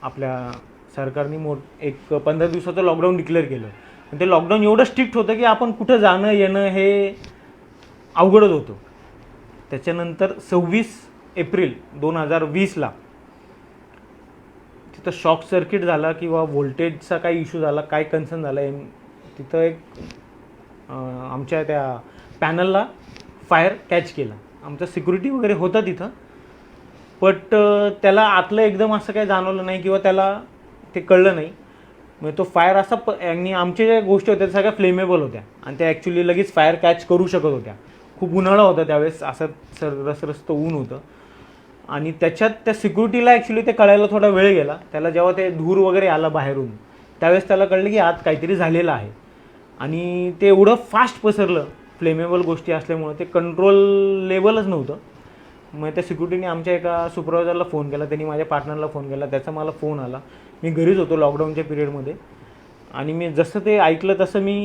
आपल्या सरकारने एक 15 दिवसाचं लॉकडाऊन डिक्लेअर केलं. आणि ते लॉकडाऊन एवढं स्ट्रिक्ट होतं की आपण कुठं जाणं येणं हे अवघडच होतं. त्याच्यानंतर 26 एप्रिल 2020ला तिथं शॉक सर्किट झाला किंवा व्होल्टेजचा काही इश्यू झाला, काय कन्सर्न झाला, तिथं एक आमच्या त्या पॅनलला फायर कॅच केला. आमचा सिक्युरिटी वगैरे होता तिथं, बट त्याला आतलं एकदम असं काही जाणवलं नाही किंवा त्याला ते कळलं नाही. म्हणजे तो फायर असा आणि आमच्या ज्या गोष्टी होत्या त्या सगळ्या फ्लेमेबल होत्या आणि त्या ॲक्च्युली लगेच फायर कॅच करू शकत होत्या. खूप उन्हाळा होता त्यावेळेस, असं रसरसतं ऊन होतं. आणि त्याच्यात त्या सिक्युरिटीला ॲक्च्युली ते कळायला थोडा वेळ गेला. त्याला जेव्हा ते धूर वगैरे आला बाहेरून त्यावेळेस त्याला कळलं की आत काहीतरी झालेलं आहे. आणि ते एवढं फास्ट पसरलं, फ्लेमेबल गोष्टी असल्यामुळं ते कंट्रोलेबलच नव्हतं. मग त्या सिक्युरिटीने आमच्या एका सुपरवायझरला फोन केला, त्यांनी माझ्या पार्टनरला फोन केला, त्याचा मला फोन आला. मी घरीच होतो लॉकडाऊनच्या पिरियडमध्ये. आणि मी जसं ते ऐकलं तसं मी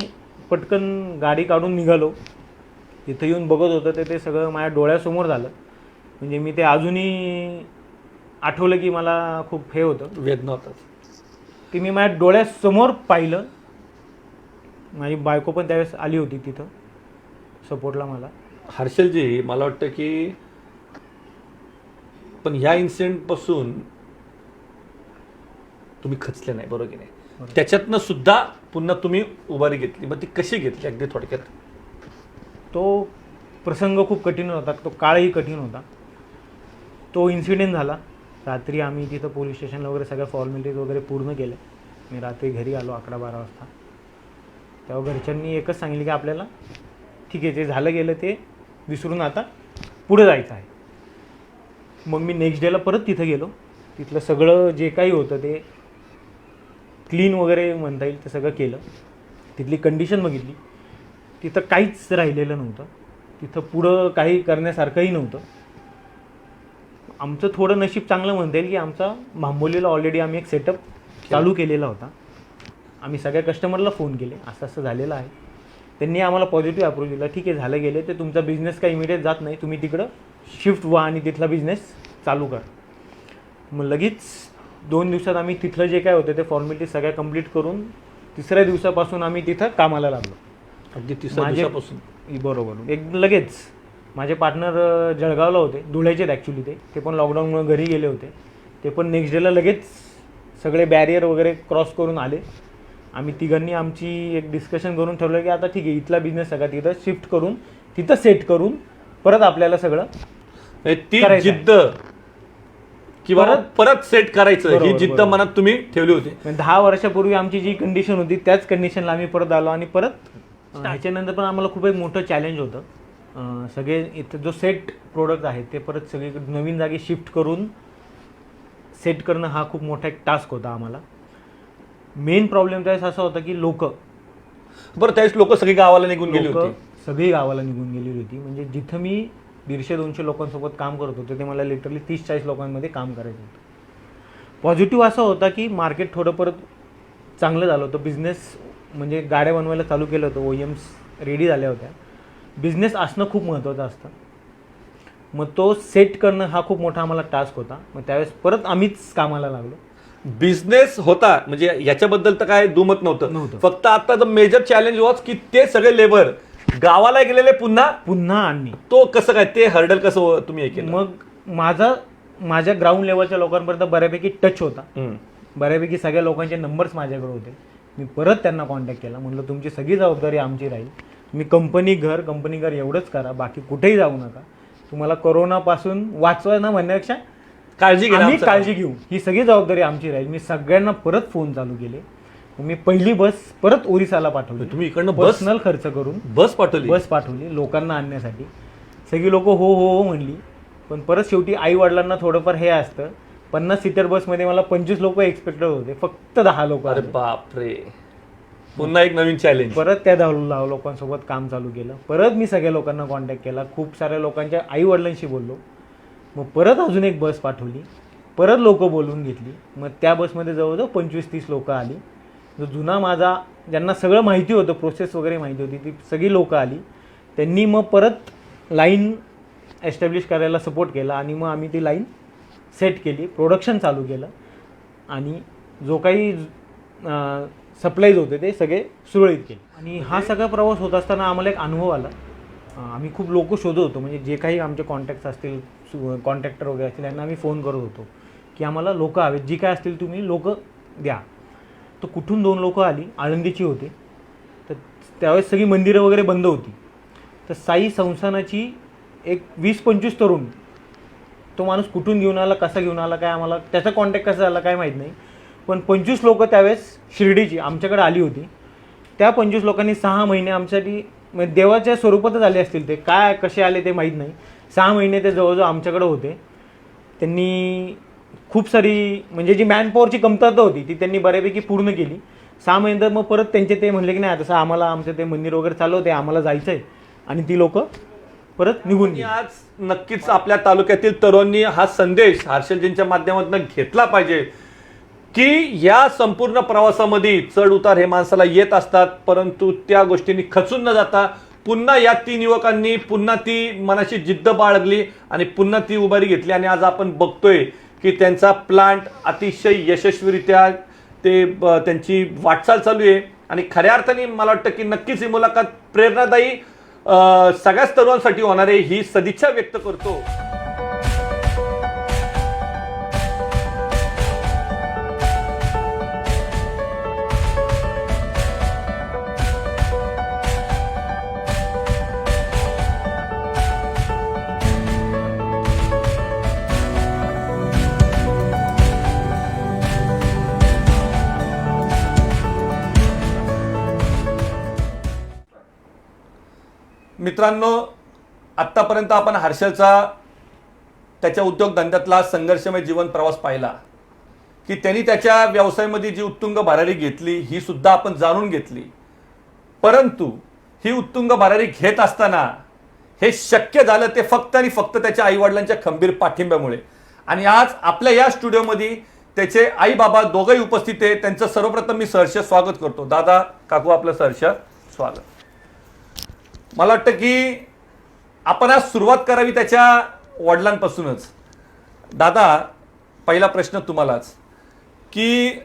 पटकन गाडी काढून निघालो. इथं येऊन बघत होतं ते सगळं माझ्या डोळ्यासमोर झालं. म्हणजे मी ते अजूनही आठवलं की मला खूप हे होतं, वेदना होतात. की मी माझ्या डोळ्यासमोर पाहिलं. माझी बायको पण त्यावेळेस आली होती तिथं सपोर्टला मला. हर्षलजी, मला वाटतं की पण ह्या इन्सिडेंटपासून तुम्ही खचले नाही, बरोबर की नाही. त्याच्यातनं सुद्धा पुन्हा तुम्ही उभारी घेतली. मग ती कशी घेतली अगदी थोडक्यात? तो प्रसंग खूप कठीण होता, तो काळही कठीण होता. तो इन्सिडेंट झाला रात्री. आम्ही तिथं पोलीस स्टेशनला वगैरे सगळ्या फॉर्मॅलिटीज वगैरे पूर्ण केल्या. मी रात्री घरी आलो 11-12 वाजता. तेव्हा घरच्यांनी एकच सांगितलं की आपल्याला ठीक आहे, जे झालं गेलं ते विसरून आता पुढे जायचं आहे. मग मी नेक्स्ट डेला परत तिथं गेलो. तिथलं सगळं जे काही होतं ते क्लीन वगैरे म्हणता येईल ते सगळं केलं. तिथली कंडिशन बघितली, तिथं काहीच राहिलेलं नव्हतं. तिथं पुढं काही करण्यासारखंही नव्हतं. आमचं थोडं नशीब चांगलं म्हणता येईल की आमचा भांबोलीला ऑलरेडी आम्ही एक सेटअप चालू केलेला होता. आम्ही सगळ्या कस्टमरला फोन केले, असं असं झालेलं आहे. त्यांनी आम्हाला पॉझिटिव्ह अप्रोच दिला. ठीक आहे, झालं गेले ते तुमचा बिझनेस काही इमिडिएट जात नाही, तुम्ही तिकडं शिफ्ट व्हा आणि तिथला बिझनेस चालू करा. मग लगेच 2 दिवसात आम्ही तिथलं जे काय होतं ते फॉर्मॅलिटी सगळ्या कंप्लीट करून 3ऱ्या दिवसापासून आम्ही तिथं कामाला लागलो. अगदी 3ऱ्या दिवसापासून. बरोबर, एक लगेच. माझे पार्टनर जळगावला होते, धुळ्याचे ॲक्च्युली ते पण लॉकडाऊनमुळे घरी गेले होते. ते पण नेक्स्ट डेला लगेच सगळे बॅरियर वगैरे क्रॉस करून आले. आम्ही तिघांनी आमची एक डिस्कशन करून ठरवलं की आता ठीक आहे, इथला बिझनेस सगळा तिथं शिफ्ट करून तिथं सेट करून परत आपल्याला सगळं ती जिद्द किंवा परत सेट करायचं ही जिद्द मनात तुम्ही ठेवली होती. 10 वर्षापूर्वी आमची जी कंडिशन होती त्याच कंडिशनला आम्ही परत आलो. आणि परत ह्याच्यानंतर पण आम्हाला खूप एक मोठं चॅलेंज होतं. सगळे इथं जो सेट प्रोडक्ट आहे ते परत सगळे नवीन जागी शिफ्ट करून सेट करणं हा खूप मोठा एक टास्क होता आम्हाला. मेन प्रॉब्लेम त्यावेळेस असा होता की बरं त्यावेळेस लोक सगळी गावाला निघून गेली होती. सगळी गावाला निघून गेलेली होती. म्हणजे जिथं मी 150-200 लोकांसोबत काम करत होतो ते मला लिटरली 30-40 लोकांमध्ये काम करायचं होतं. पॉझिटिव्ह असा होता की मार्केट थोडं परत चांगलं झालं होतं. बिझनेस म्हणजे गाड्या बनवायला चालू केलं होतं, OEMs रेडी झाल्या होत्या. बिझनेस असणं खूप महत्त्वाचं असतं. मग तो सेट करणं हा खूप मोठा आम्हाला टास्क होता. मग त्यावेळेस परत आम्हीच कामाला लागलो. बिझनेस होता म्हणजे याच्याबद्दल तर काय दुमत नव्हतं. फक्त आता मेजर चॅलेंज वॉज की ते सगळे लेबर गावाला गेलेले पुन्हा आणणे. तो कसं काय, ते हर्डल कसं तुम्ही हे केलं? मग माझ्या ग्राउंड लेवलच्या लोकांपर्यंत बऱ्यापैकी टच होता. बऱ्यापैकी सगळ्या लोकांचे नंबर्स माझ्याकडे होते. मी परत त्यांना कॉन्टॅक्ट केला. म्हटलं तुमची सगळी जबाबदारी आमची राहील. तुम्ही कंपनी घर एवढंच करा, बाकी कुठेही जाऊ नका. तुम्हाला कोरोनापासून वाचवा ना म्हणण्यापेक्षा काळजी घेऊ, ही सगळी जबाबदारी आमची राहील. मी सगळ्यांना परत फोन चालू केले. मी पहिली बस परत ओरिसाला पाठवली. तुम्ही इकडनं पर्सनल खर्च करून बस पाठवली लोकांना आणण्यासाठी. सगळी लोक हो हो हो म्हणली. पण परत शेवटी आई वडिलांना थोडंफार हे असतं. 50 सीटर बसमध्ये मला 25 लोक एक्सपेक्टेड होते, फक्त 10 लोक. अरे बापरे, पुन्हा एक नवीन चॅलेंज. परत त्या 10 लोकांसोबत काम चालू केलं. परत मी सगळ्या लोकांना कॉन्टॅक्ट केला. खूप साऱ्या लोकांच्या आई वडिलांशी बोललो. मग परत अजून एक बस पाठवली. परत लोक बोलवून घेतली. मग त्या बसमध्ये जवळजवळ 25-30 लोक आली. जो जुना माझा ज्यांना सगळं माहिती होतं, प्रोसेस वगैरे माहिती होती, ती सगळी लोकं आली. त्यांनी मग परत लाईन एस्टॅब्लिश करायला सपोर्ट केला. आणि मग आम्ही ती लाईन सेट केली, प्रोडक्शन चालू केलं. आणि जो काही सप्लाईज होते ते सगळे सुरळीत केले. आणि हा सगळा प्रवास होत असताना आम्हाला एक अनुभव आला. आम्ही खूप लोक शोधत होतो. म्हणजे जे काही आमचे कॉन्टॅक्ट्स असतील, कॉन्ट्रॅक्टर वगैरे असतील, यांना आम्ही फोन करत होतो की आम्हाला लोकं हवेत, जी काय असतील तुम्ही लोकं द्या. तर कुठून 2 लोकं आली, आळंदीची होती. तर त्यावेळेस सगळी मंदिरं वगैरे बंद होती. तर साई संस्थानाची एक 20-25 तरुण, तो माणूस कुठून घेऊन आला, कसा घेऊन आला, काय आम्हाला त्याचा कॉन्टॅक्ट कसा झाला काय माहीत नाही. पण 25 लोकं त्यावेळेस शिर्डीची आमच्याकडे आली होती. त्या 25 लोकांनी 6 महिने आमच्यासाठी म्हणजे देवाच्या स्वरूपातच आले असतील. ते काय कसे आले ते माहीत नाही. 6 महिने ते जवळजवळ आमच्याकडे होते. त्यांनी खूप सारी म्हणजे जी मॅनपॉवरची कमतरता होती ती त्यांनी बऱ्यापैकी पूर्ण केली. 6 महिन्यानंतर मग परत ते म्हणले की नाही, तसं आम्हाला आमचं ते मंदिर वगैरे चालू होते, आम्हाला जायचं आहे. आणि ती लोकं परत निघून गेली. आज नक्कीच आपल्या तालुक्यातील तरुणांनी हा संदेश हर्षलजींच्या माध्यमातून घेतला पाहिजे की या संपूर्ण प्रवासामध्ये चढ उतार हे माणसाला येत असतात. परंतु त्या गोष्टींनी खचून न जाता पुन्हा या 3 युवकांनी पुन्हा ती मनाची जिद्द बाळगली आणि पुन्हा ती उभारी घेतली. आणि आज आपण बघतोय की त्यांचा प्लांट अतिशय यशस्वीरित्या त्यांची वाटचाल चालू आहे. आणि खऱ्या अर्थाने मला वाटतं की नक्कीच ही मुलाखत प्रेरणादायी सगळ्याच तरुणांसाठी होणार आहे, ही सदिच्छा व्यक्त करतो. मित्रांनो, आत्तापर्यंत आपण हर्षलचा त्याच्या उद्योगधंद्यातला संघर्षमय जीवन प्रवास पाहिला की त्यांनी त्याच्या व्यवसायामध्ये जी उत्तुंग भरारी घेतली ही सुद्धा आपण जाणून घेतली. परंतु ही उत्तुंग भरारी घेत असताना हे शक्य झालं ते फक्त आणि फक्त त्याच्या आईवडिलांच्या खंबीर पाठिंब्यामुळे. आणि आज आपल्या या स्टुडिओमध्ये त्याचे आई बाबा दोघंही उपस्थित आहे. त्यांचं सर्वप्रथम मी सहर्ष स्वागत करतो. दादा, काकू, आपलं सहर्ष स्वागत. मला वाटतं की आपण आज सुरुवात करावी त्याच्या वडिलांपासूनच. दादा, पहिला प्रश्न तुम्हालाच की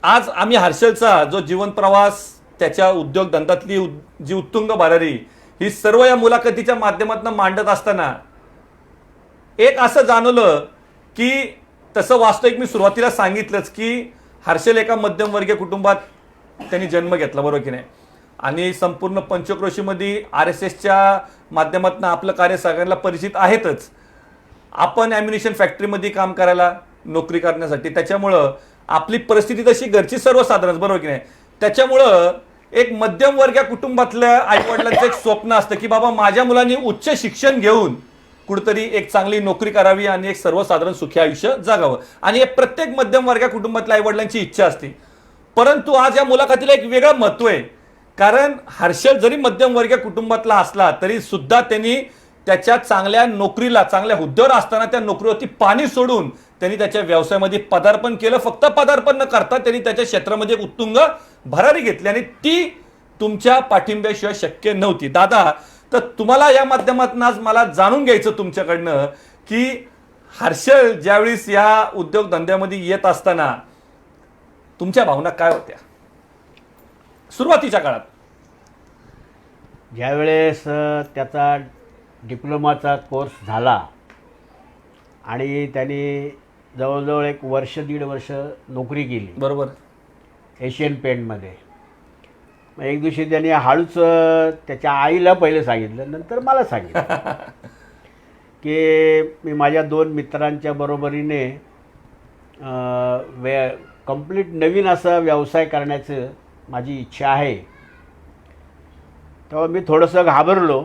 आज आम्ही हर्षलचा जो जीवन प्रवास, त्याच्या उद्योगधंद्यातली जी उत्तुंग भरारी, ही सर्व या मुलाखतीच्या माध्यमातून मांडत असताना एक असं जाणवलं की तसं वास्तविक मी सुरुवातीला सांगितलंच की हर्षल एका मध्यमवर्गीय कुटुंबात त्यांनी जन्म घेतला, बरोबर की नाही. आणि संपूर्ण पंचक्रोशीमध्ये RSSच्या माध्यमातून आपलं कार्य सगळ्यांना परिचित आहेतच. आपण ॲम्युनिशन फॅक्टरीमध्ये काम करायला, नोकरी करण्यासाठी, त्याच्यामुळं आपली परिस्थिती तशी घरची सर्वसाधारण, बरोबर की नाही. त्याच्यामुळं एक मध्यमवर्गीय कुटुंबातल्या आईवडिलांचं एक स्वप्न असतं की बाबा माझ्या मुलांनी उच्च शिक्षण घेऊन कुठेतरी एक चांगली नोकरी करावी आणि एक सर्वसाधारण सुखी आयुष्य जगावं, आणि हे प्रत्येक मध्यमवर्गीय कुटुंबातल्या आईवडिलांची इच्छा असते. परंतु आज या मुलाखतीला एक वेगळं महत्त्व आहे, कारण हर्षल जरी मध्यमवर्गीय कुटुंबातला असला तरी सुद्धा त्यांनी त्याच्या चांगल्या नोकरीला, चांगल्या हुद्द्यावर असताना त्या नोकरीवरती पाणी सोडून त्यांनी त्याच्या व्यवसायामध्ये पदार्पण केलं. फक्त पदार्पण न करता त्यांनी त्याच्या क्षेत्रामध्ये एक उत्तुंग भरारी घेतली आणि ती तुमच्या पाठिंब्याशिवाय शक्य नव्हती. दादा, तर तुम्हाला या माध्यमातून आज मला जाणून घ्यायचं तुमच्याकडनं की हर्षल ज्यावेळेस या उद्योगधंद्यामध्ये येत असताना तुमच्या भावना काय होत्या सुरुवातीच्या काळात? ज्यावेळेस त्याचा डिप्लोमाचा कोर्स झाला आणि त्याने जवळजवळ 1 वर्ष 1.5 वर्ष नोकरी केली, बरोबर, एशियन पेंटमध्ये. मग एक दिवशी त्याने हळूच त्याच्या आईला पहिले सांगितलं, नंतर मला सांगितलं की मी माझ्या 2 मित्रांच्या बरोबरीने कंप्लीट नवीन असा व्यवसाय करण्याचं माझी इच्छा आहे. तेव्हा मी थोडंसं घाबरलो.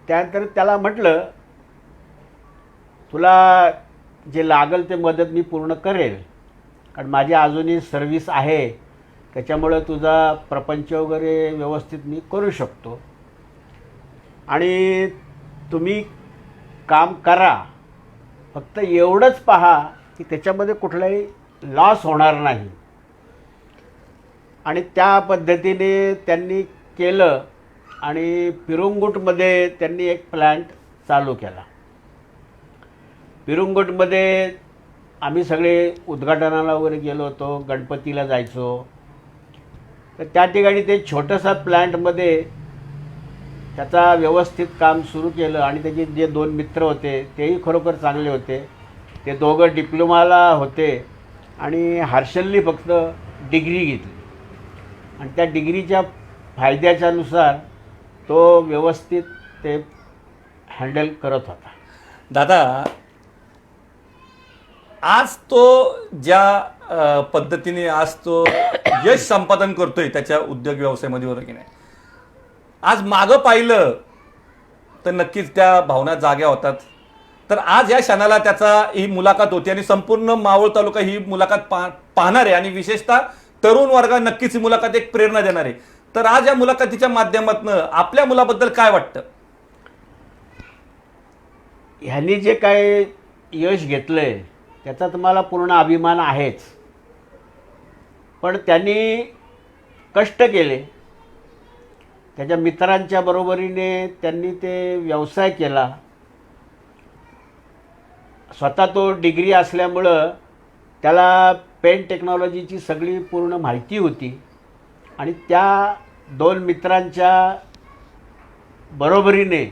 त्यानंतर त्याला म्हटलं, तुला जे लागेल ते मदत मी पूर्ण करेल, कारण माझी अजूनही सर्व्हिस आहे, त्याच्यामुळं तुझा प्रपंच वगैरे व्यवस्थित मी करू शकतो आणि तुम्ही काम करा, फक्त एवढंच पहा की त्याच्यामध्ये कुठलाही लॉस होणार नाही. आणि त्या पद्धतीने त्यांनी केलं आणि पिरुंगुटमध्ये त्यांनी एक प्लॅन्ट चालू केला. पिरुंगुटमध्ये आम्ही सगळे उद्घाटनाला वगैरे गेलो होतो, गणपतीला जायचो. तर त्या ठिकाणी ते छोटंसं प्लॅन्टमध्ये त्याचा व्यवस्थित काम सुरू केलं आणि त्याचे जे 2 मित्र होते तेही खरोखर चांगले होते. ते दोघं डिप्लोमाला होते आणि हर्षलनी फक्त डिग्री घेतली आणि त्या डिग्रीच्या फायद्याच्यानुसार तो व्यवस्थित ते हँडल करत होता. दादा, आज तो ज्या पद्धतीने आज तो यश संपादन करतोय त्याच्या उद्योग व्यवसायामध्ये, बरोबर की नाही, आज मागं पाहिलं तर नक्कीच त्या भावना जाग्या होतात. तर आज या क्षणाला त्याचा ही मुलाखत होती आणि संपूर्ण मावळ तालुका ही मुलाखत पाहणार आहे आणि विशेषतः तरुण वर्ग नक्कीच ही मुलाखत एक प्रेरणा देणार आहे. तर आज या मुलाखतीच्या माध्यमातून आपल्या मुलाबद्दल काय वाटतं? ह्यांनी जे काय यश घेतलंय त्याचा तुम्हाला पूर्ण अभिमान आहेच, पण त्यांनी कष्ट केले. त्याच्या मित्रांच्या बरोबरीने त्यांनी ते व्यवसाय केला. स्वतः तो डिग्री असल्यामुळं त्याला पेंट टेक्नॉलॉजीची सगळी पूर्ण माहिती होती आणि त्या 2 मित्रांच्या बरोबरीने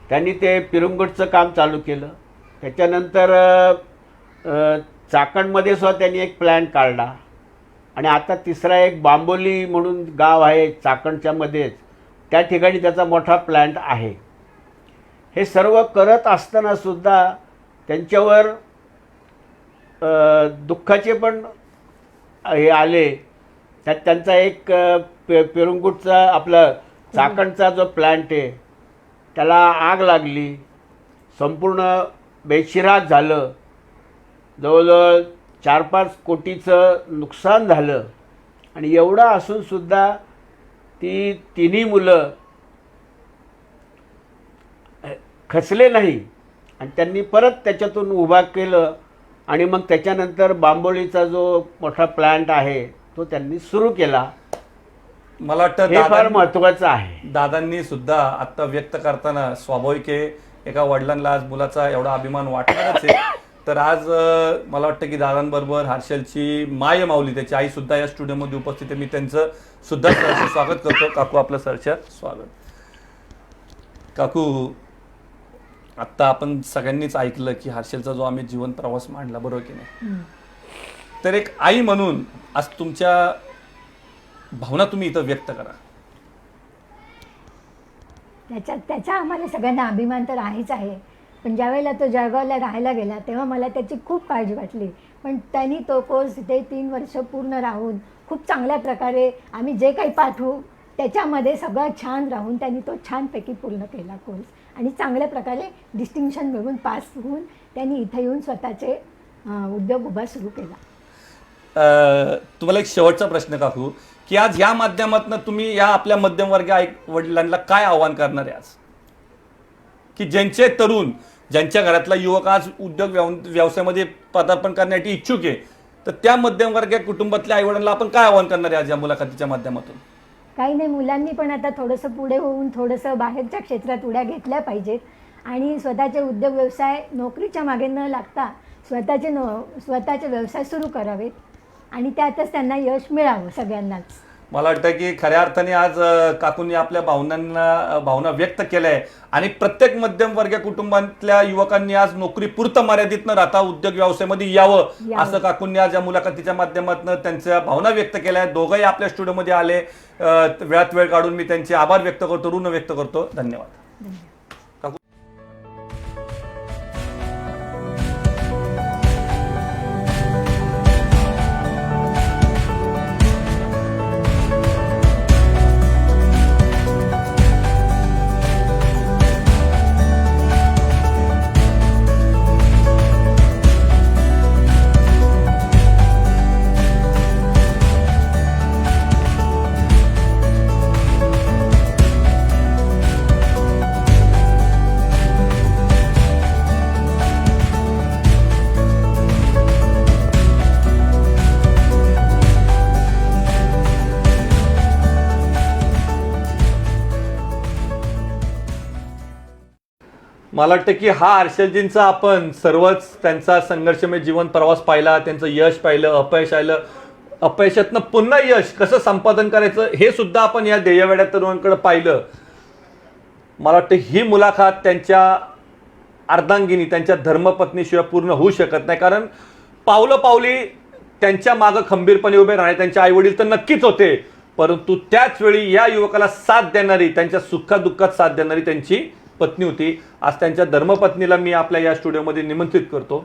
त्यांनी ते पिरुंगुटचं काम चालू केलं. त्याच्यानंतर चाकणमध्ये सुद्धा त्यांनी एक प्लॅन्ट काढला आणि आता तिसरा एक बांबोली म्हणून गाव आहे चाकणच्या मध्येच, त्या ठिकाणी त्याचा मोठा प्लॅन्ट आहे. हे सर्व करत असताना सुद्धा त्यांच्यावर दुःखाचे पण हे आले. त्यात त्यांचा एक पिरुंगुटचा आपला चाकणचा जो प्लॅन्ट आहे त्याला आग लागली, संपूर्ण बेचिराग झालं, जवळजवळ 4-5 कोटीचं नुकसान झालं. आणि एवढं असूनसुद्धा ती तिन्ही मुलं खचले नाही आणि त्यांनी परत त्याच्यातून उभा केलं आणि मग त्याच्यानंतर बांबोलीचा जो मोठा प्लॅन्ट आहे तो त्यांनी सुरू केला. मला वाटतं हे फार महत्त्वाचं आहे. दादांनी सुद्धा आता व्यक्त करताना स्वाभाविक आहे, एका वडिलांना आज मुलाचा एवढा अभिमान वाटणारच आहे. तर आज मला वाटतं की दादांबरोबर हर्षलची माय माऊली त्याची आई सुद्धा या स्टुडिओमध्ये उपस्थित आहे. मी त्यांचं सुद्धा सहर्ष स्वागत करतो. काकू आपलं सहर्ष स्वागत. काकू, आत्ता आपण सगळ्यांनीच ऐकलं की हर्षलचा जो आम्ही जीवन प्रवास मांडला, बरोबर की नाही? तर एक आई म्हणून आज तुमच्या भावना तुम्ही इथं व्यक्त करा. त्याचा आम्हाला सगळ्यांना अभिमान तर आहेच आहे. पण ज्यावेळेला तो जळगावला राहायला गेला तेव्हा मला त्याची खूप काळजी वाटली. पण त्यांनी तो कोर्स तिथे 3 वर्ष पूर्ण राहून खूप चांगल्या प्रकारे आम्ही जे काही पाठवू त्याच्यामध्ये सगळं छान राहून त्यांनी तो छानपैकी पूर्ण केला कोर्स आणि चांगल्या प्रकारे डिस्टिंक्शन मिळवून पास होऊन त्यांनी इथं येऊन स्वतःचे उद्योग उभा सुरू केला. तुम्हाला एक शेवटचा प्रश्न काकू, की आज या माध्यमातून तुम्ही या आपल्या मध्यमवर्गीय वडिलांना काय आव्हान करणार आहे आज, की ज्यांचे तरुण, ज्यांच्या घरातला युवक आज उद्योग व्यवसायामध्ये पदार्पण करण्यासाठी इच्छुक आहे, तर त्या मध्यमवर्गीय कुटुंबातल्या आईवडिलांना आपण काय आव्हान करणार आहे आज या मुलाखतीच्या माध्यमातून? काही नाही, मुलांनी पण आता थोडंसं पुढे होऊन थोडंसं बाहेरच्या क्षेत्रात उड्या घेतल्या पाहिजेत आणि स्वतःचे उद्योग व्यवसाय नोकरीच्या मागे न लागता स्वतःचे व्यवसाय सुरू करावेत आणि त्यातच त्यांना यश मिळावं सगळ्यांनाच. मला वाटतं की खऱ्या अर्थाने आज काकूंनी आपल्या भावना व्यक्त केल्या आहे आणि प्रत्येक मध्यमवर्गीय कुटुंबातल्या युवकांनी आज नोकरी पुरतं मर्यादित न राहता उद्योग व्यवसायामध्ये यावं असं काकूंनी आज या मुलाखतीच्या माध्यमातून त्यांच्या भावना व्यक्त केल्या आहेत. दोघंही आपल्या स्टुडिओमध्ये आले, वेळात वेळ काढून मी त्यांचे आभार व्यक्त करतो, ऋण व्यक्त करतो. धन्यवाद. मला वाटतं की हा हर्षलजींचा आपण सर्वच त्यांचा संघर्षमय जीवन प्रवास पाहिला, त्यांचं यश पाहिलं, अपयश आलं, अपयशातनं पुन्हा यश कसं संपादन करायचं हे सुद्धा आपण या ध्येयवेड्या तरुणांकडे पाहिलं. मला वाटतं ही मुलाखत त्यांच्या अर्धांगिनी, त्यांच्या धर्मपत्नीशिवाय पूर्ण होऊ शकत नाही. कारण पावलोपावली त्यांच्या मागं खंबीरपणे उभे राहणे त्यांचे आईवडील तर नक्कीच होते, परंतु त्याच वेळी या युवकाला साथ देणारी, त्यांच्या सुखादुःखात साथ देणारी त्यांची पत्नी होती. आज त्यांच्या धर्मपत्नीला मी आपल्या या स्टुडिओमध्ये निमंत्रित करतो.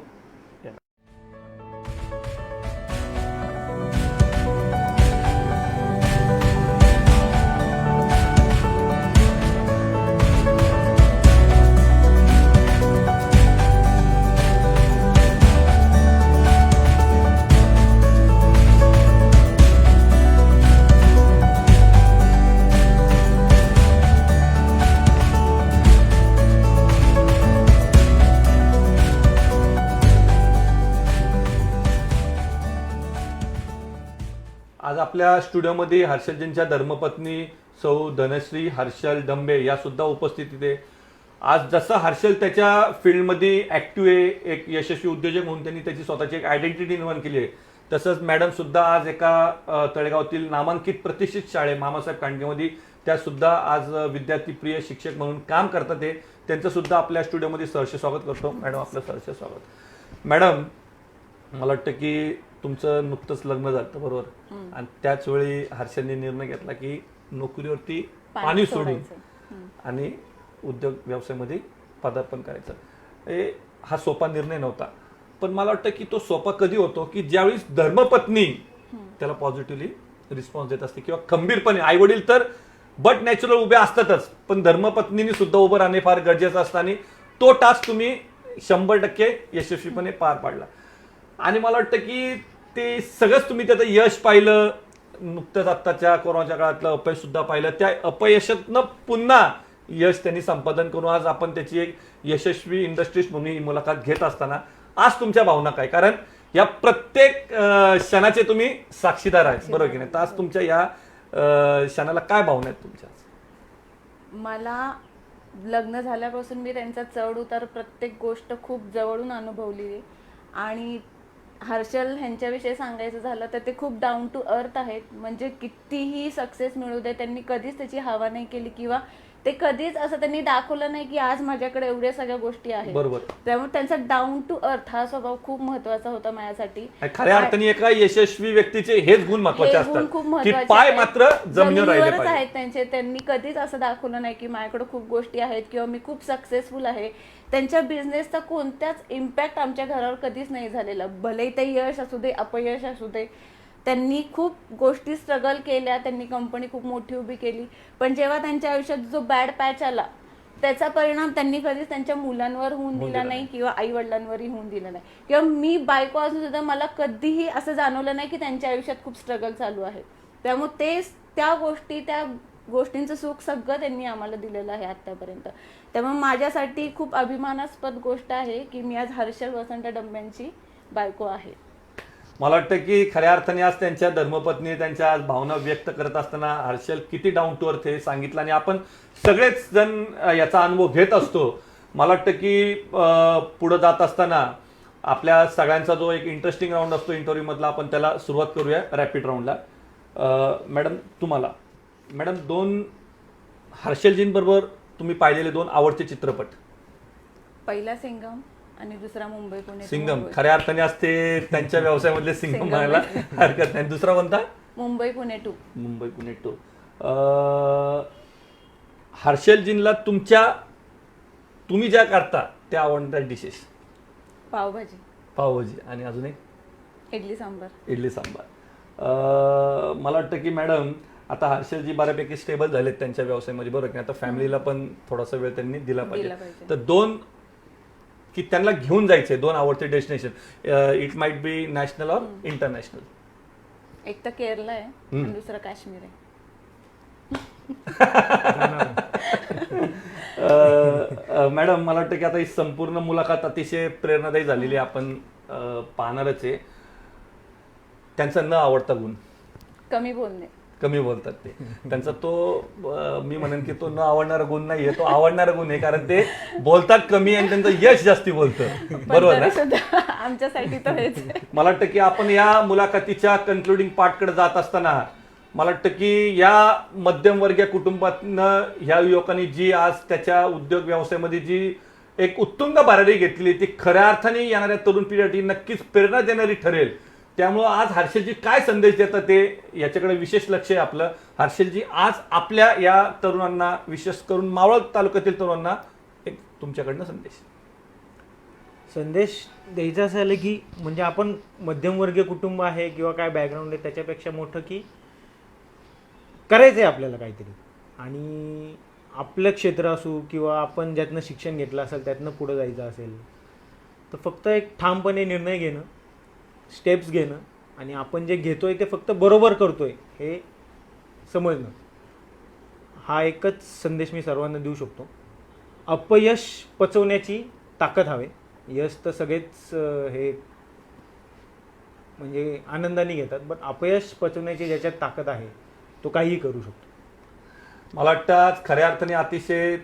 आज आपल्या स्टुडिओमध्ये हर्षलजींच्या धर्मपत्नी सौ धनश्री हर्षल डंबे या सुद्धा उपस्थित इथे. आज जसं हर्षल त्याच्या फील्डमध्ये ऍक्टिव्ह आहे, एक यशस्वी उद्योजक म्हणून त्यांनी त्याची स्वतःची एक आयडेंटिटी निर्माण केली आहे, तसंच मॅडम सुद्धा आज एका तळेगावातील नामांकित प्रतिष्ठित शाळे मामासाहेब कांडकेमध्ये त्या सुद्धा आज विद्यार्थी प्रिय शिक्षक म्हणून काम करतात. ते त्यांचं सुद्धा आपल्या स्टुडिओमध्ये सहर्ष स्वागत करतो. मॅडम आपलं सहर्ष स्वागत. मॅडम, मला वाटतं की तुमचं नुकतंच लग्न झालं बरोबर, आणि त्याच वेळी हर्षलने निर्णय घेतला की नोकरीवरती पाणी सोडून आणि उद्योग व्यवसायामध्ये पदार्पण करायचं. हा सोपा निर्णय नव्हता, पण मला वाटतं की तो सोपा कधी होतो की ज्यावेळी धर्मपत्नी त्याला पॉझिटिव्हली रिस्पॉन्स देत असते किंवा खंबीरपणे. आईवडील तर बट नॅचरल उभे असतातच, पण धर्मपत्नीने सुद्धा उभं राहणे फार गरजेचं असतं आणि तो टास्क तुम्ही 100% यशस्वीपणे पार पाडला. आणि मला वाटतं की ते सगळंच तुम्ही त्याचं यश पाहिलं, नुकतंच आत्ताच्या कोरोनाच्या काळातलं अपयश सुद्धा पाहिलं. त्या अपयशातनं पुन्हा यश त्यांनी संपादन करून आज आपण त्याची एक यशस्वी इंडस्ट्रीज म्हणून ही मुलाखत घेत असताना आज तुमच्या भावना काय? कारण या प्रत्येक क्षणाचे तुम्ही साक्षीदार आहेत, बरोबर की नाही? तर आज तुमच्या या क्षणाला काय भावना आहेत तुमच्या? मला लग्न झाल्यापासून मी त्यांचा चढ उतार प्रत्येक गोष्ट खूप जवळून अनुभवली आहे आणि हर्षल ह्यांच्याविषयी सांगायचं झालं तर ते खूप डाऊन टू अर्थ आहेत. म्हणजे कितीही सक्सेस मिळू दे, त्यांनी कधीच त्याची हवा नाही केली किंवा ते कधीच असं त्यांनी दाखवलं नाही की आज माझ्याकडे एवढ्या सगळ्या गोष्टी आहेत. बरोबर. त्यामुळे त्यांचा डाऊन टू अर्थ हा स्वभाव खूप महत्वाचा होता माझ्यासाठी. खऱ्या अर्थाने एका यशस्वी व्यक्तीचे हेच गुण महत्वाचे हे गुण खूप असतात की महत्वाचे पाय आहेत. मात्र जमिनीवर राहिले जमिनीवरच पाहिजे. आहेत त्यांचे. त्यांनी कधीच असं दाखवलं नाही की माझ्याकडे खूप गोष्टी आहेत किंवा मी खूप सक्सेसफुल आहे. त्यांच्या बिझनेसचा कोणत्याच इम्पॅक्ट आमच्या घरावर कधीच नाही झालेला. भलेही ते यश असू दे, अपयश असू दे, त्यांनी खूप गोष्टी स्ट्रगल केल्या, त्यांनी कंपनी खूप मोठी उभी केली. पण जेव्हा त्यांच्या आयुष्यात जो बॅड पॅच आला त्याचा परिणाम त्यांनी कधीच त्यांच्या मुलांवर होऊन दिला नाही किंवा आई वडिलांवरही होऊन दिला नाही. किंवा मी बायको असून सुद्धा मला कधीही असं जाणवलं नाही की त्यांच्या आयुष्यात खूप स्ट्रगल चालू आहे. त्यामुळे त्या गोष्टींचं सुख सगळं त्यांनी आम्हाला दिलेलं आहे आतापर्यंत. त्यामुळे माझ्यासाठी खूप अभिमानास्पद गोष्ट आहे की मी आज हर्षल वसंत डंब्यांची बायको आहे. मला वाटतं की खऱ्या अर्थाने आज त्यांच्या धर्मपत्नी त्यांच्या आज भावना व्यक्त करत असताना हर्षल किती डाऊन टू अर्थ हे सांगितलं आणि आपण सगळेच जण याचा अनुभव घेत असतो. मला वाटतं की पुढे जात असताना आपल्या सगळ्यांचा जो एक इंटरेस्टिंग राऊंड असतो इंटरव्ह्यू मधला, आपण त्याला सुरुवात करूया रॅपिड राऊंडला. मॅडम तुम्हाला हर्षलजींबरोबर तुम्ही पाहिलेले 2 आवडते चित्रपट. पहिला सिंगम आणि दुसरा मुंबई पुणे. सिंगम खऱ्या अर्थाने असते त्यांच्या व्यवसायामधले सिंगम म्हणायला हरकत नाही. दुसरा कोणता? मुंबई पुणे 2. मुंबई पुणे 2. हर्षलजींना तुम्ही ज्या करता त्या आवडत्या डिशेस. पावभाजी आणि अजून एक इडली सांबार. इडली सांबार. मला वाटतं की मॅडम आता हर्षलजी बऱ्यापैकी स्टेबल झालेत त्यांच्या व्यवसायामध्ये, बरोबर की आता फॅमिलीला पण थोडासा वेळ त्यांनी दिला पाहिजे. तर 2 की त्यांना घेऊन जायचे 2 आवडते destination. It might be national और इंटरनॅशनल. एक तर केरळ आहे आणि दुसरं काश्मीर आहे. मॅडम मला वाटतं की आता ही संपूर्ण मुलाखत अतिशय प्रेरणादायी झालेली आपण पाहणारच आहे. त्यांचा न आवडता गुण? कमी बोलतात ते. त्यांचा तो मी म्हणेन की तो न आवडणारा गुण नाहीये, तो आवडणारा गुण आहे. कारण ते बोलतात कमी आणि त्यांचं यश जास्ती बोलतं, बरोबर ना? आमच्यासाठी तर हेच. मला वाटतं की आपण या मुलाखतीच्या कन्क्लुडिंग पार्टकडे जात असताना मला वाटतं की या मध्यमवर्गीय कुटुंबातनं ह्या युवकांनी जी आज त्याच्या उद्योग व्यवसायामध्ये जी एक उत्तुंग भरारी घेतली ती खऱ्या अर्थाने येणाऱ्या तरुण पिढीसाठी नक्कीच प्रेरणा देणारी ठरेल. त्यामुळं आज हर्षलजी काय संदेश देतात ते याच्याकडे विशेष लक्ष आहे आपलं. हर्षलजी आज आपल्या या तरुणांना, विशेष करून मावळ तालुक्यातील तरुणांना एक तुमच्याकडनं संदेश द्यायचा असं आलं की म्हणजे आपण मध्यमवर्गीय कुटुंब आहे किंवा काय बॅकग्राऊंड आहे त्याच्यापेक्षा मोठं की करायचं आहे आपल्याला काहीतरी, आणि आपलं क्षेत्र असू किंवा आपण ज्यातनं शिक्षण घेतलं असेल त्यातनं पुढं जायचं असेल तर फक्त एक ठामपणे निर्णय घेणं, स्टेप्स घेणं आणि आपण जे घेतोय ते फक्त बरोबर करतोय हे समजणं, हा एकच संदेश मी सर्वांना देऊ शकतो. अपयश पचवण्याची ताकद हवे. यश तर सगळेच हे म्हणजे आनंदाने घेतात, पण अपयश पचवण्याची ज्याच्यात ताकद आहे तो काहीही करू शकतो. मला वाटतं आज खऱ्या अर्थाने अतिशय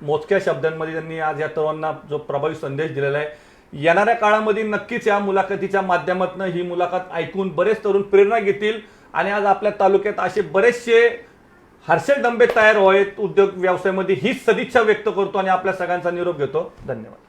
मोजक्या शब्दांमध्ये त्यांनी आज या तरुणांना जो प्रभावी संदेश दिलेला आहे. येणाऱ्या काळामध्ये नक्कीच या मुलाखतीच्या माध्यमातून ही मुलाखत ऐकून बरेच तरुण प्रेरणा घेतील आणि आज आपल्या तालुक्यात असे बरेचसे हर्षल डंबे तयार व्हावेत उद्योग व्यवसायामध्ये, हीच सदिच्छा व्यक्त करतो आणि आपल्या सगळ्यांचा निरोप घेतो. धन्यवाद.